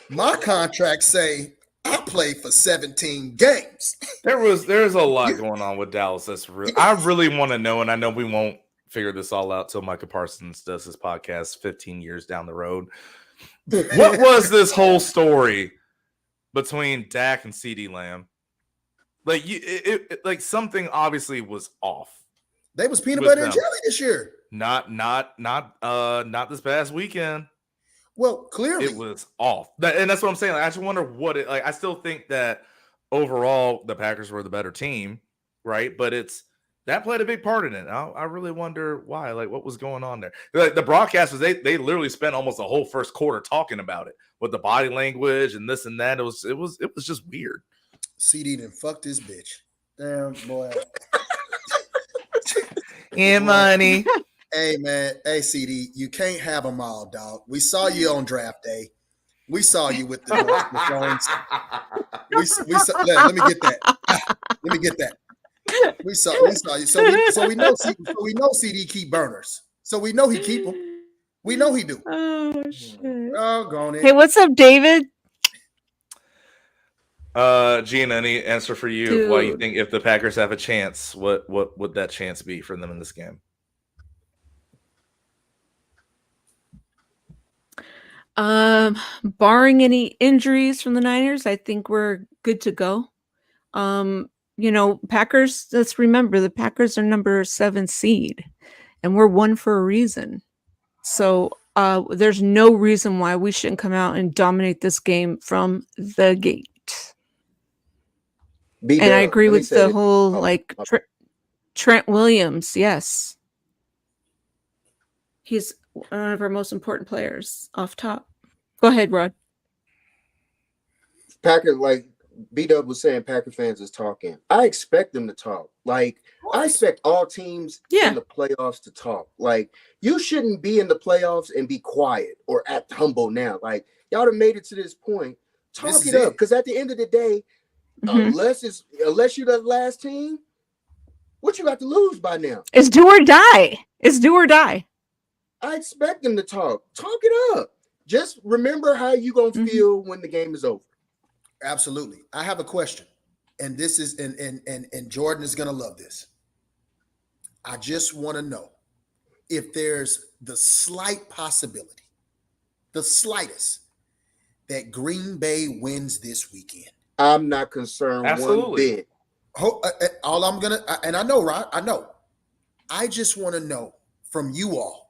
My contract say I play for 17 games. There's a lot going on with Dallas. That's real. I really want to know, and I know we won't figure this all out till Micah Parsons does his podcast 15 years down the road. What was this whole story between Dak and CeeDee Lamb? Like like something obviously was off. They was peanut butter and jelly this year. Not this past weekend. Well, clearly it was off. And that's what I'm saying. Like, I just wonder I still think that overall the Packers were the better team, right? But that played a big part in it. I really wonder why. Like, what was going on there? Like, the broadcasters, they literally spent almost the whole first quarter talking about it with the body language and this and that. It was just weird. CD done fucked his bitch. Damn boy. And money. Hey man, hey CD, you can't have them all, dog. We saw you on draft day. We saw you with the phones. We saw. Let me get that. We saw you. So we know CD keep burners. So we know he keep them. We know he do. Oh shit. Oh, go on in. Hey, what's up, David? Gina, any answer for you? Dude. Why you think if the Packers have a chance, what would that chance be for them in this game? Barring any injuries from the Niners, I think we're good to go. Packers, let's remember the Packers are number 7 seed and we're 1 for a reason. So there's no reason why we shouldn't come out and dominate this game from the gate. And I agree with the whole Trent Williams. Yes. He's one of our most important players off top. Go ahead, Rod. Packer, like B-Dub was saying, Packer fans is talking. I expect them to talk. Like, I expect all teams in the playoffs to talk. Like, you shouldn't be in the playoffs and be quiet or act humble now. Like, y'all have made it to this point. Talk it up. Because at the end of the day, unless you're the last team, what you got to lose by now? It's do or die. It's do or die. I expect them to talk. Talk it up. Just remember how you going to feel when the game is over. Absolutely. I have a question. And this is and Jordan is going to love this. I just want to know if there's the slight possibility, the slightest, that Green Bay wins this weekend. I'm not concerned one bit. All I'm going to, and I know, Rod, I know. I just want to know from you all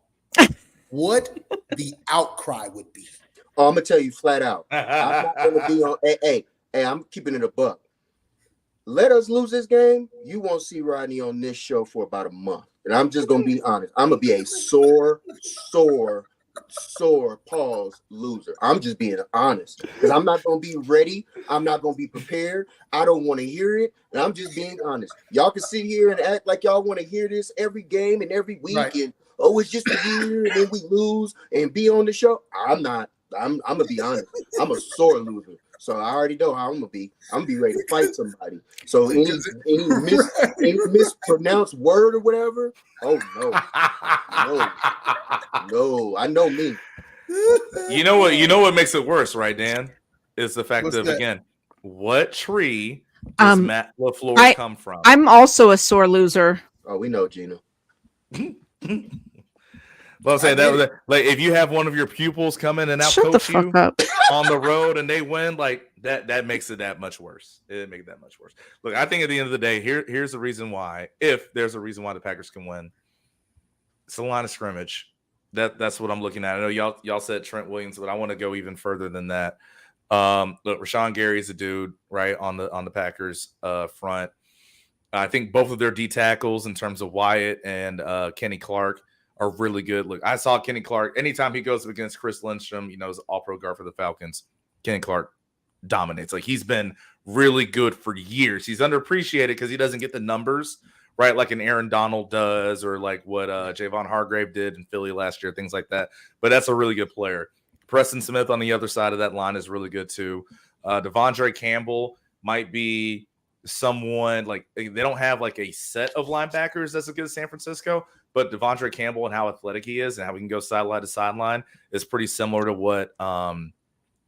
what the outcry would be. Oh, I'm going to tell you flat out. I'm not going to be on, hey, I'm keeping it a buck. Let us lose this game, you won't see Rodney on this show for about a month. And I'm just going to be honest. I'm going to be a sore pause loser. I'm just being honest because I'm not going to be ready. I'm not going to be prepared. I don't want to hear it. And I'm just being honest. Y'all can sit here and act like y'all want to hear this every game and every week. Right. And, it's just a year and then we lose and be on the show. I'm not. I'm going to be honest. I'm a sore loser. So I already know how I'm going to be. I'm going to be ready to fight somebody. So any mispronounced word or whatever, no. I know me. You know what makes it worse, right, Dan? Is the fact of, again, what tree does Matt LaFleur come from? I'm also a sore loser. Oh, we know, Gina. Well, I'm saying that like if you have one of your pupils come in and out coach you on the road and they win, like that makes it that much worse. It makes it that much worse. Look, I think at the end of the day, here's the reason why. If there's a reason why the Packers can win, it's the line of scrimmage. That's what I'm looking at. I know y'all said Trent Williams, but I want to go even further than that. Look, Rashawn Gary is a dude, right, on the Packers front. I think both of their D tackles in terms of Wyatt and Kenny Clark are really good. Look, I saw Kenny Clark anytime he goes up against Chris Lindstrom, as all-pro guard for the Falcons. Kenny Clark dominates. Like, he's been really good for years. He's underappreciated because he doesn't get the numbers, right, like an Aaron Donald does or like what Javon Hargrave did in Philly last year, things like that. But that's a really good player. Preston Smith on the other side of that line is really good too. Devondre Campbell might be someone like they don't have like a set of linebackers that's as good as San Francisco, but Devondre Campbell and how athletic he is and how he can go sideline to sideline is pretty similar to what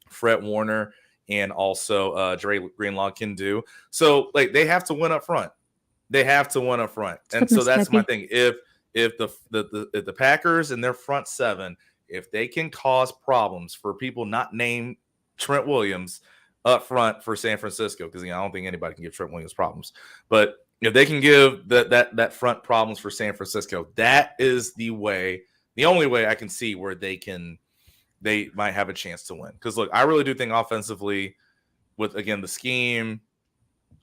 Fred Warner and also Dre Greenlaw can do. So like they have to win up front. And so that's my thing. If the Packers and their front seven, if they can cause problems for people not named Trent Williams up front for San Francisco, because I don't think anybody can give Trent Williams problems, but if they can give that front problems for San Francisco, that is the only way I can see where they might have a chance to win. Because look, I really do think offensively, with again the scheme,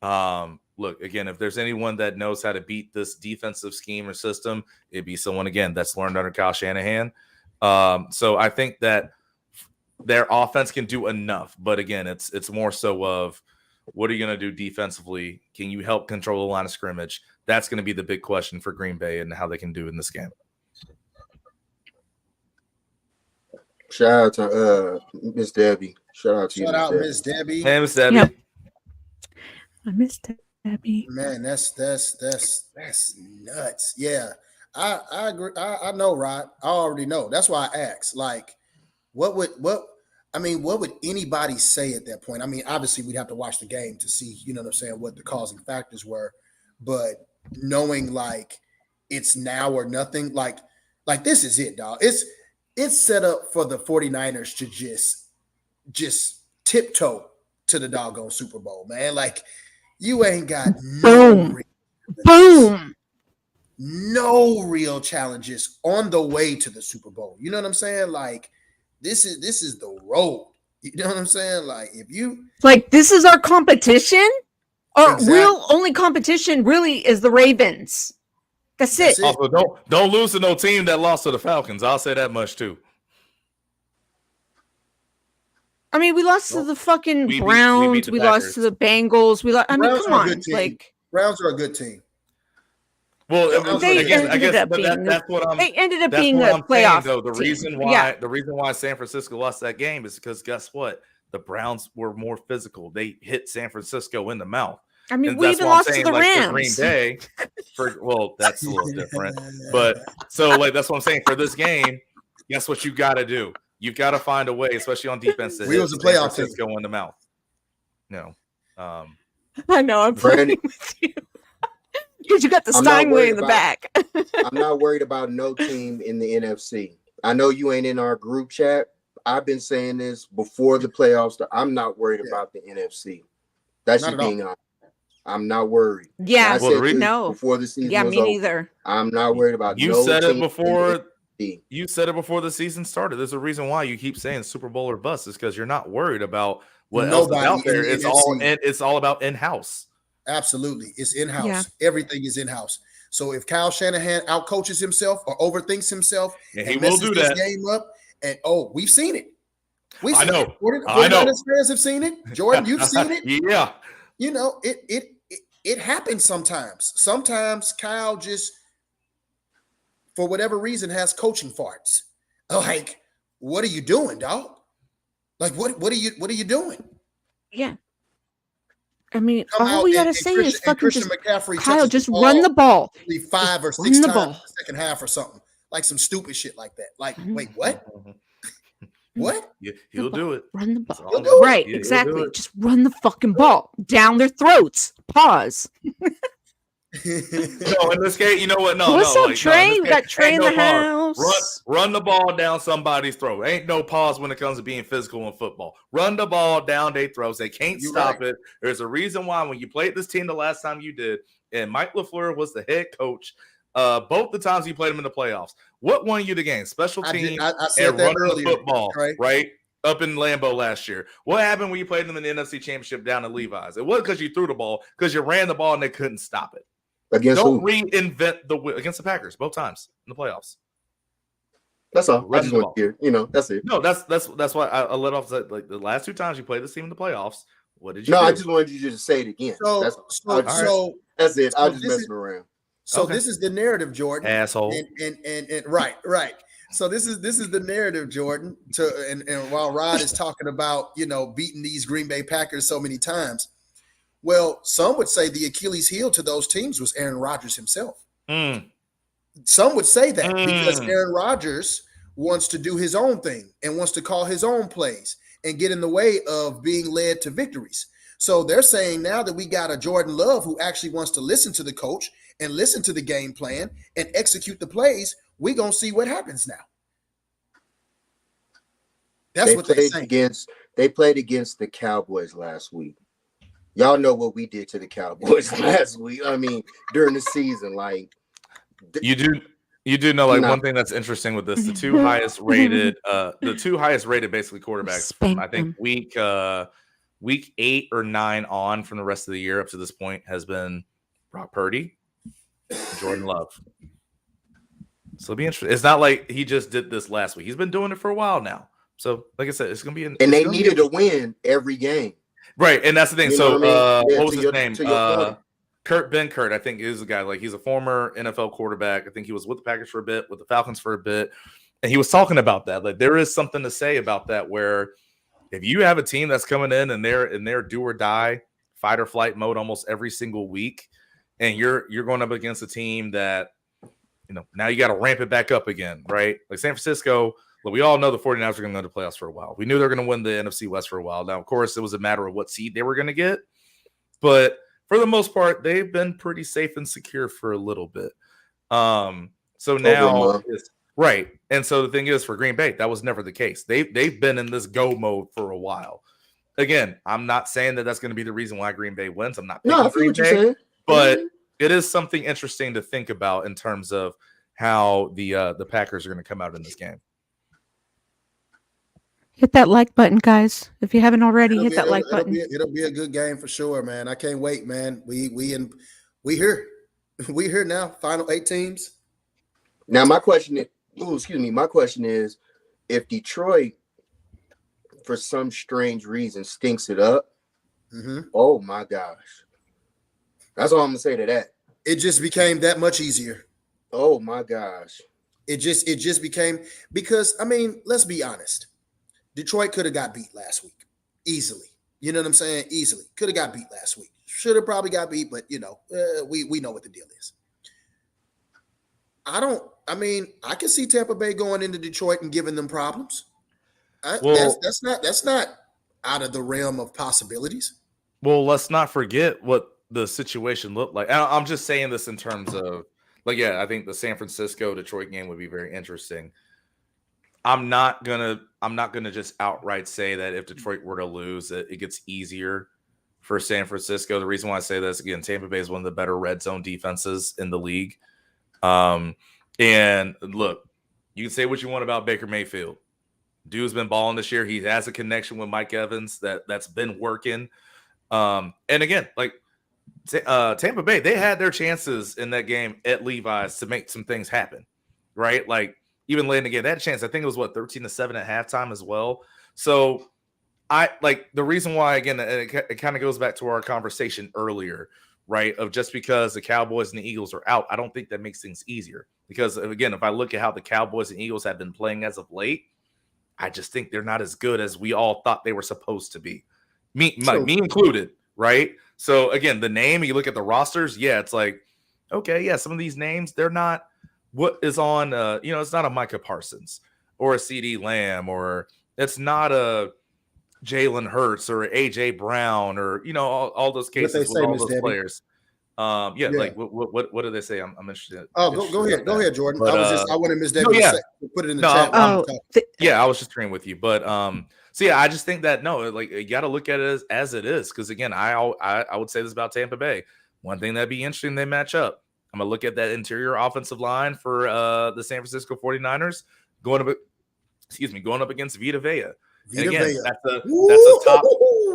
look again, if there's anyone that knows how to beat this defensive scheme or system, it'd be someone again that's learned under Kyle Shanahan. So I think that their offense can do enough, but again, it's more so of what are you going to do defensively? Can you help control the line of scrimmage? That's going to be the big question for Green Bay and how they can do in this game. Shout out to Miss Debbie. Shout out to you. Shout out Miss Debbie. Hey, Miss Debbie. Yep. I missed Debbie. Man, that's nuts. Yeah, I agree. I know, Rod. I already know. That's why I asked. Like, what would anybody say at that point? I mean, obviously we'd have to watch the game to see, what the causing factors were. But knowing like it's now or nothing, like this is it, dog. It's set up for the 49ers to just tiptoe to the doggone Super Bowl, man. Like you ain't got no real challenges on the way to the Super Bowl. You know what I'm saying? Like this is the road. You know what I'm saying? Like if you like this is our competition. Our Exactly. real only competition really is the Ravens. That's That's it. it. Also, don't lose to no team that lost to the Falcons. I'll say that much too. I mean, we lost to the fucking we beat Browns. the We lost Packers. to the Bengals. I mean, Browns come are a on. good team. Like, Browns are a good team. Well, they I ended guess up being that's what I'm. they ended up That's being what a I'm saying, playoff though. The team. reason why San Francisco lost that game is because guess what? The Browns were more physical. They hit San Francisco in the mouth. I mean, And we that's even why I'm lost to saying, the like, for Rams. Green Bay, that's a little different. But so, like, that's what I'm saying. For this game, guess what you got to do? You've got to find a way, especially on defense, to We hit was a San playoff Francisco in the mouth. No. I know. I'm playing with you. Because you got the Steinway in the back. I'm not worried about no team in the NFC. I know you ain't in our group chat. I've been saying this before the playoffs. I'm not worried about the NFC. That's just being honest. I'm not worried. Yeah, I said no. before the season Yeah, was me over. neither. I'm not worried about You no said it team before. You said it before the season started. There's a reason why you keep saying Super Bowl or bust. Is because you're not worried about what else is out there. It's all about in-house. Absolutely. It's in-house. Yeah. Everything is in-house. So if Kyle Shanahan outcoaches himself or overthinks himself and he will do that game up, and we've seen it. I know. I know. Fans have seen it. Jordan, you've seen it. Yeah. You know, it happens sometimes. Sometimes Kyle just, for whatever reason, has coaching farts. Like, what are you doing, dog? Like, what are you doing? Yeah. I mean, all we gotta say is fucking Christian McCaffrey, Kyle, just run the ball. 5 or 6 times in the second half or something. Like some stupid shit like that. Like, wait, what? What? Yeah, he'll do it. Run the ball. He'll do it. Right, exactly. Just run the fucking ball down their throats. Pause. No, in this game, you know what? No, what's no. up, Trey? We got Trey in the pause. house. Run the ball down somebody's throat. Ain't no pause when it comes to being physical in football. Run the ball down their throats. They can't stop it. There's a reason why when you played this team the last time you did, and Mike LaFleur was the head coach, both the times you played him in the playoffs. What won you the game? Special teams and running the football, right? Up in Lambeau last year. What happened when you played them in the NFC Championship down in Levi's? It wasn't because you threw the ball, because you ran the ball and they couldn't stop it. Don't reinvent the wheel against the Packers both times in the playoffs. That's all. I just want to hear. That's it. No, that's why I let off. Like the last 2 times you played this team in the playoffs, what did you? No, do? I just wanted you to say it again. That's it. I just messing around. So this is the narrative, Jordan. Asshole. And right. So this is the narrative, Jordan. And while Rod is talking about beating these Green Bay Packers so many times. Well, some would say the Achilles heel to those teams was Aaron Rodgers himself. Some would say that because Aaron Rodgers wants to do his own thing and wants to call his own plays and get in the way of being led to victories. So they're saying now that we got a Jordan Love who actually wants to listen to the coach and listen to the game plan and execute the plays, we're going to see what happens now. That's what they're saying. They played against the Cowboys last week. Y'all know what we did to the Cowboys last week. I mean, during the season, like you do know, like one thing that's interesting with this, the two highest rated basically quarterbacks from, I think week 8 or 9 on from the rest of the year up to this point has been Brock Purdy, Jordan Love. So it'll be interesting. It's not like he just did this last week. He's been doing it for a while now. So, like I said, it's gonna be and they needed to win every game. Right, and that's the thing. So, what was his name? Ben Kurt, I think, is the guy. Like, he's a former NFL quarterback. I think he was with the Packers for a bit, with the Falcons for a bit, and he was talking about that. Like, there is something to say about that, where if you have a team that's coming in and they're do or die, fight or flight mode almost every single week, and you're going up against a team that now you got to ramp it back up again, right? Like San Francisco. Look, we all know the 49ers are going to go to the playoffs for a while. We knew they were going to win the NFC West for a while. Now, of course, it was a matter of what seed they were going to get. But for the most part, they've been pretty safe and secure for a little bit. So now, right. And so the thing is, for Green Bay, that was never the case. They've been in this go mode for a while. Again, I'm not saying that that's going to be the reason why Green Bay wins. I'm not picking Green Bay, but it is something interesting to think about in terms of how the Packers are going to come out in this game. Hit that like button, guys. If you haven't already, hit that like button. It'll be a good game for sure, man. I can't wait, man. We here. We here now. Final 8 teams. Now my question is, if Detroit, for some strange reason, stinks it up, oh my gosh. That's all I'm gonna say to that. It just became that much easier. Oh my gosh. It just became, because I mean, let's be honest. Detroit could have got beat last week easily. You know what I'm saying? Easily. Could have got beat last week. Should have probably got beat, but we know what the deal is. I can see Tampa Bay going into Detroit and giving them problems. That's not out of the realm of possibilities. Well, let's not forget what the situation looked like. I'm just saying this in terms of, like, yeah, I think the San Francisco-Detroit game would be very interesting. I'm not gonna just outright say that if Detroit were to lose, it gets easier for San Francisco. The reason why I say this, again, Tampa Bay is one of the better red zone defenses in the league. And look, you can say what you want about Baker Mayfield. Dude's been balling this year. He has a connection with Mike Evans that's been working. And again, like Tampa Bay, they had their chances in that game at Levi's to make some things happen, right? Like even late in the game, they had a chance. I think it was 13-7 at halftime as well. So I like the reason why, again, it kind of goes back to our conversation earlier, right? Of just because the Cowboys and the Eagles are out, I don't think that makes things easier. Because again, if I look at how the Cowboys and Eagles have been playing as of late, I just think they're not as good as we all thought they were supposed to be. Me included, right? So again, the name, you look at the rosters, yeah, it's like, okay, yeah, some of these names, they're not what is on, it's not a Micah Parsons or a CD Lamb, or it's not a Jalen Hurts or AJ Brown, or all those cases with all those players. Yeah, like what do they say? I'm interested. Go ahead, Jordan. But, I wanted Miss Debbie to put it in the chat. Yeah, I was just agreeing with you, but so yeah, I just think that like you got to look at it as it is, because again, I would say this about Tampa Bay. One thing that'd be interesting, they match up. I'm gonna look at that interior offensive line for the San Francisco 49ers going up against Vita Vea. And again,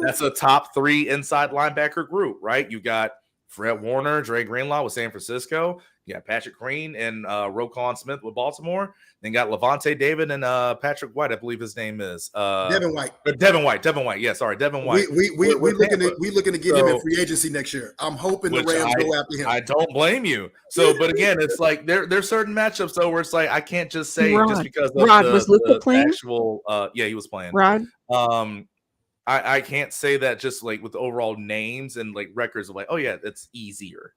that's a top 3 inside linebacker group, right? You got Fred Warner, Dre Greenlaw with San Francisco. You got Patrick Green and Roquan Smith with Baltimore. Then got Levante David and Patrick White, I believe his name is. Devin White. Devin White. Yeah, sorry, Devin White. We're looking to get him in free agency next year. I'm hoping the Rams go after him. I don't blame you. So, but again, it's like there's certain matchups though where it's like I can't just say just because of was Luka playing? Actual. Yeah, he was playing. Rod. I can't say that just like with overall names and like records of like, oh yeah, it's easier.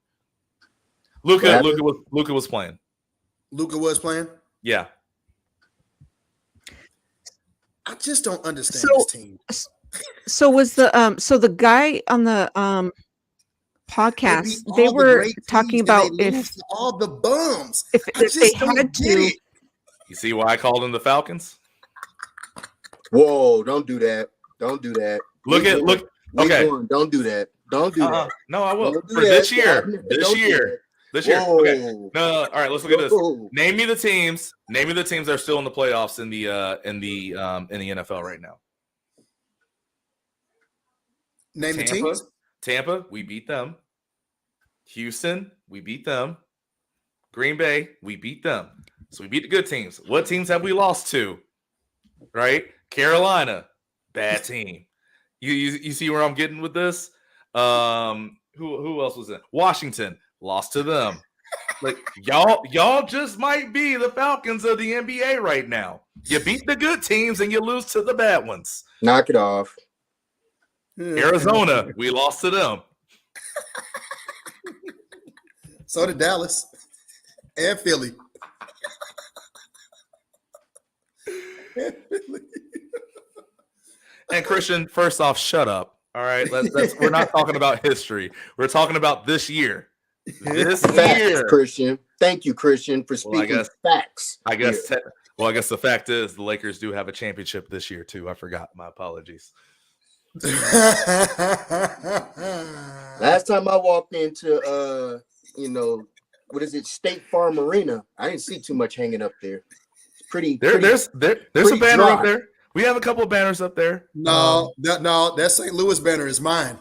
Luka was playing. Luka was playing? Yeah. I just don't understand this team. So was the guy on the podcast, they were talking about if all the bums, if they had to. You see why I called them the Falcons? Whoa, don't do that. Don't do that. Look. Okay. Don't do that. Don't do that. No, I will. For this year. This year. Okay. No. All right. Let's look at this. Name me the teams that are still in the playoffs in the NFL right now. Name the teams. Tampa, we beat them. Houston, we beat them. Green Bay, we beat them. So we beat the good teams. What teams have we lost to? Right? Carolina, bad team. You see where I'm getting with this? Who else was in? Washington, lost to them. Like y'all just might be the Falcons of the NBA right now. You beat the good teams and you lose to the bad ones. Knock it off. Arizona, we lost to them. So did Dallas and Philly. And Christian, first off, shut up. All right, we're not talking about history. We're talking about this year. This year, Christian. Thank you, Christian, for speaking facts. I guess the fact is the Lakers do have a championship this year too. I forgot. My apologies. Last time I walked into what is it, State Farm Arena, I didn't see too much hanging up there. It's pretty. There's a banner up there. We have a couple of banners up there. No, that St. Louis banner is mine.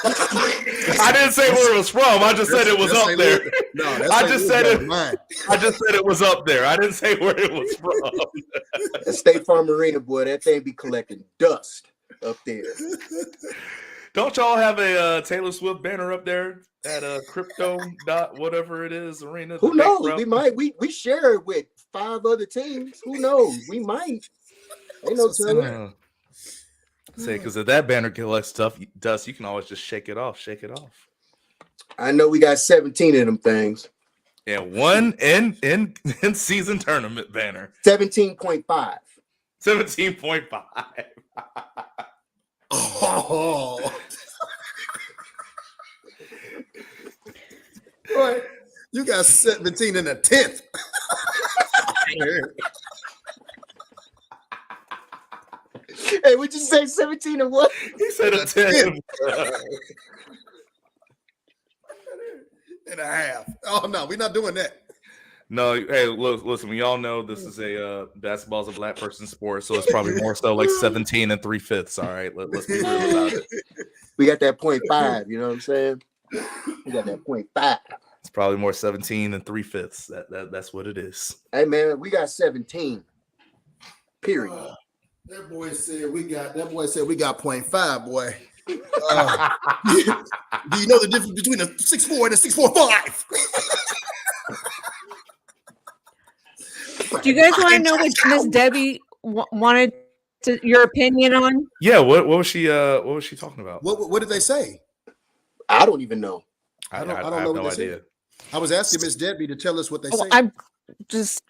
I didn't say where it was from. I just said it was up there. No, I just said it. I just said it was up there. I didn't say where it was from. The State Farm Marina, boy, that thing be collecting dust up there. Don't y'all have a Taylor Swift banner up there at crypto dot whatever it is arena? Who knows? We might. We share it with 5 other teams. Who knows? We might. Ain't no telling. Say, because if that banner collects dust, you can always just shake it off. Shake it off. I know we got 17 of them things. And one in season tournament banner. 17.5. 17.5. Oh. Boy, you got 17 in the 10th. Hey, would you say 17 and what? He said a 10. And a half. Oh, no, we're not doing that. No, hey, look, listen, we all know this is basketball's a black person sport, so it's probably more so like 17 and 3/5. All right, let's be real about it. We got that 0.5, you know what I'm saying? We got that 0.5. It's probably more 17 and 3/5. That's what it is. Hey man, we got 17. Period. That boy said we got 0.5, boy. Do you know the difference between a 6'4" and a 6'4'5"? Do you guys want to know what Miss Debbie wanted your opinion on? Yeah, what was she talking about? What did they say? I don't even know. I have know no what they idea. said. I was asking Miss Debbie to tell us what they say. I'm just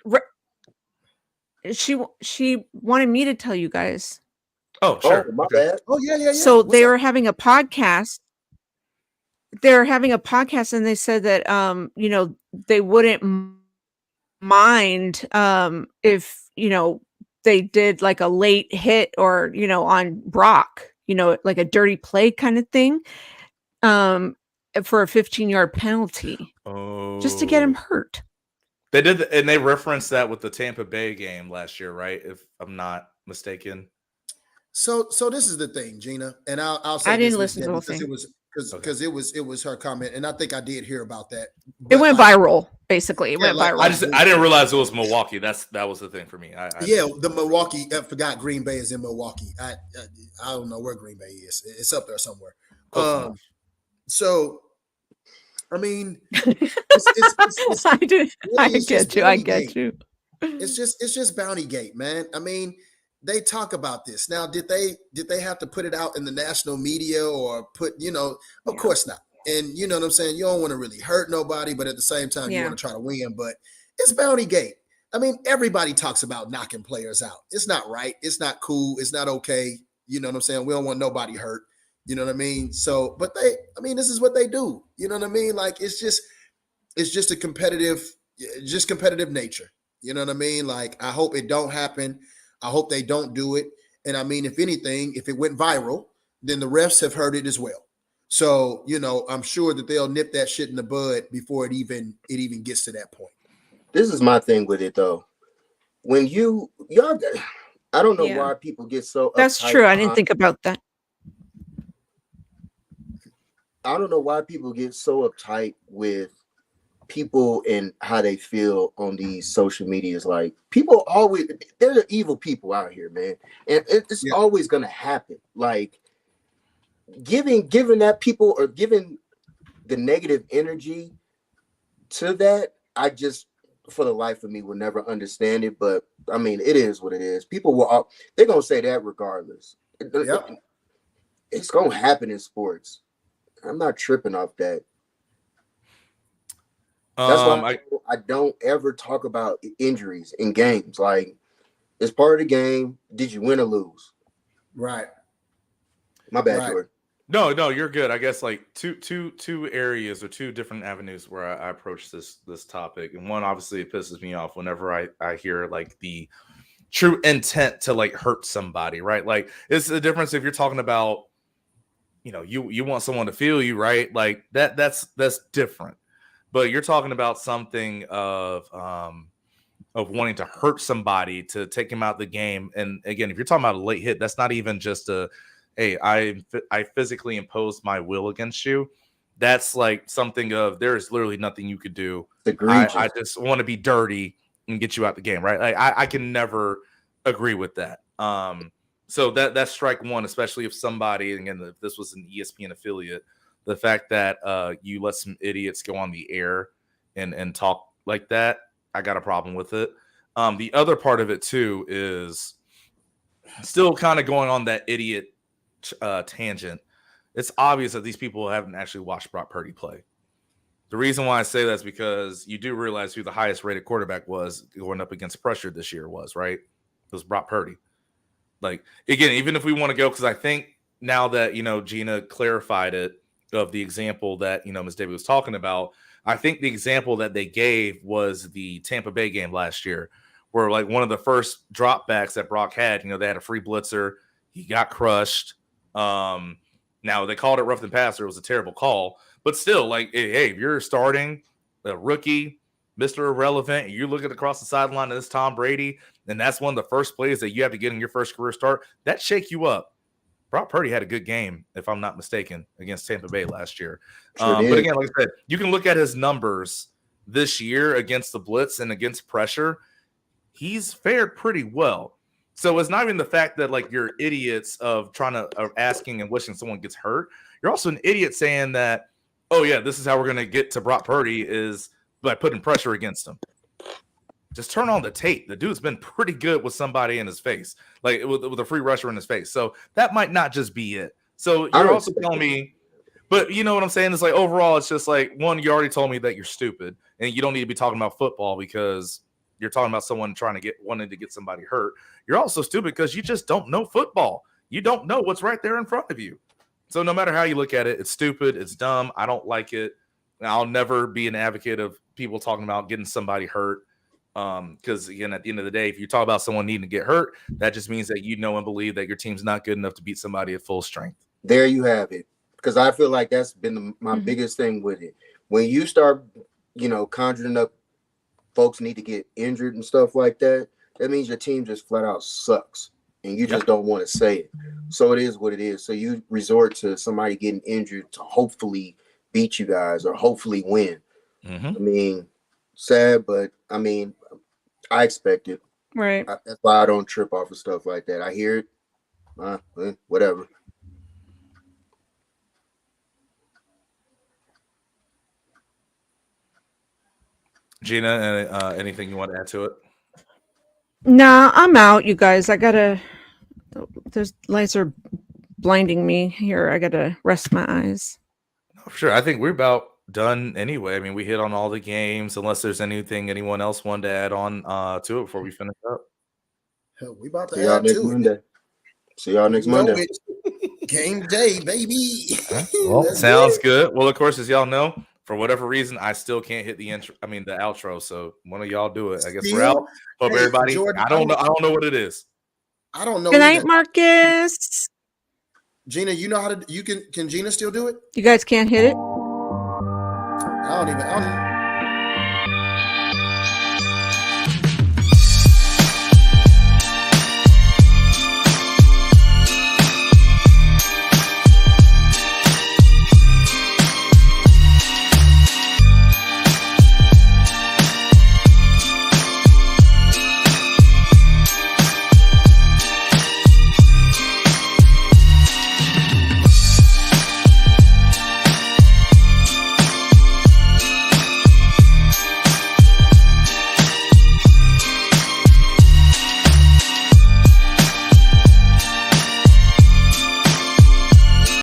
she wanted me to tell you guys. Oh, sure. Oh, my bad. Oh, yeah. So What's they up? were having a podcast. They're having a podcast, and they said that they wouldn't mind if they did like a late hit or on Brock, like a dirty play kind of thing, for a 15-yard penalty, just to get him hurt. They did, and they referenced that with the Tampa Bay game last year, right? If I'm not mistaken. So this is the thing, Gina, and I'll say I didn't this, listen to the whole because thing. because it was her comment, and I think I did hear about that. It But went viral, basically. It went viral. I didn't realize it was Milwaukee. That was the thing for me. The Milwaukee. I forgot Green Bay is in Milwaukee. I don't know where Green Bay is. It's up there somewhere. So, I mean, it's I really get you. I get you. It's just Bounty Gate, man. I mean, they talk about this now. Did they have to put it out in the national media or put? Of course not. And you know what I'm saying. You don't want to really hurt nobody, but at the same time, you want to try to win. But it's Bounty Gate. I mean, everybody talks about knocking players out. It's not right. It's not cool. It's not okay. You know what I'm saying. We don't want nobody hurt. You know what I mean? So, but this is what they do. You know what I mean? Like, it's just a competitive nature. You know what I mean? Like, I hope it don't happen. I hope they don't do it. And I mean, if anything, if it went viral, then the refs have heard it as well. So, I'm sure that they'll nip that shit in the bud before it even gets to that point. This is my thing with it though. When y'all, I don't know why people get so. That's true. I didn't think about that. I don't know why people get so uptight with people and how they feel on these social medias. Like, people always, there are evil people out here, man, and it's always gonna happen. Like, giving that people or giving the negative energy to that, I just, for the life of me, will never understand it. But I mean, it is what it is. People they're gonna say that regardless. It's gonna happen in sports. I'm not tripping off that. That's why I don't ever talk about injuries in games. Like, it's part of the game. Did you win or lose? Right. My bad, Jordan. No, you're good. I guess like two areas or two different avenues where I approach this topic. And one, obviously, it pisses me off whenever I hear like the true intent to like hurt somebody, right? Like, it's the difference if you're talking about, you want someone to feel you, right? Like that's different. But you're talking about something of wanting to hurt somebody to take him out of the game. And again, if you're talking about a late hit, that's not even just a hey, I physically imposed my will against you. That's like something of there's literally nothing you could do. I just want to be dirty and get you out the game, right? Like I can never agree with that. So that's strike one, especially if somebody, again, if this was an ESPN affiliate, the fact that you let some idiots go on the air and talk like that, I got a problem with it. The other part of it too is still kind of going on that idiot tangent. It's obvious that these people haven't actually watched Brock Purdy play. The reason why I say that is because you do realize who the highest rated quarterback was going up against pressure this year was, right? It was Brock Purdy. Like, again, even if we want to go, because I think now that, Gina clarified it of the example that, Ms. David was talking about, I think the example that they gave was the Tampa Bay game last year, where like one of the first dropbacks that Brock had, they had a free blitzer. He got crushed. Now they called it rough and passer. It was a terrible call, but still, like, hey, if you're starting a rookie, Mr. Irrelevant, and you're looking across the sideline of this Tom Brady, and that's one of the first plays that you have to get in your first career start, that shake you up. Brock Purdy had a good game, if I'm not mistaken, against Tampa Bay last year. But again, like I said, you can look at his numbers this year against the blitz and against pressure. He's fared pretty well. So it's not even the fact that like you're idiots of asking and wishing someone gets hurt. You're also an idiot saying that, oh yeah, this is how we're going to get to Brock Purdy is by putting pressure against him. Just turn on the tape. The dude's been pretty good with somebody in his face, like with a free rusher in his face. So that might not just be it. So you're also telling me, but you know what I'm saying? It's like overall, it's just like, one, you already told me that you're stupid and you don't need to be talking about football because you're talking about someone wanting to get somebody hurt. You're also stupid because you just don't know football. You don't know what's right there in front of you. So no matter how you look at it, it's stupid. It's dumb. I don't like it. I'll never be an advocate of people talking about getting somebody hurt. Because again, at the end of the day, if you talk about someone needing to get hurt, that just means that you know and believe that your team's not good enough to beat somebody at full strength. There you have it. Because I feel like that's been my biggest thing with it. When you start, conjuring up folks need to get injured and stuff like that, that means your team just flat out sucks. And you just don't want to say it. So it is what it is. So you resort to somebody getting injured to hopefully beat you guys or hopefully win. Mm-hmm. I mean, sad, but I mean, I expect it. Right. That's why I don't trip off of stuff like that. I hear it. Whatever. Gina, anything you want to add to it? Nah, I'm out, you guys. Those lights are blinding me here. I gotta rest my eyes. Oh, sure. I think we're about done anyway. I mean, we hit on all the games, unless there's anything anyone else wanted to add on to it before we finish up. Hell, we about to See y'all next Monday. See y'all next Monday. Game day, baby. Well, sounds good. Well, of course, as y'all know, for whatever reason, I still can't hit the outro. So one of y'all do it. I guess we're out. Hope everybody. Jordan, I don't know what it is. I don't know. Good night, Marcus. Gina, you know how to. Can Gina still do it? You guys can't hit it. I don't even.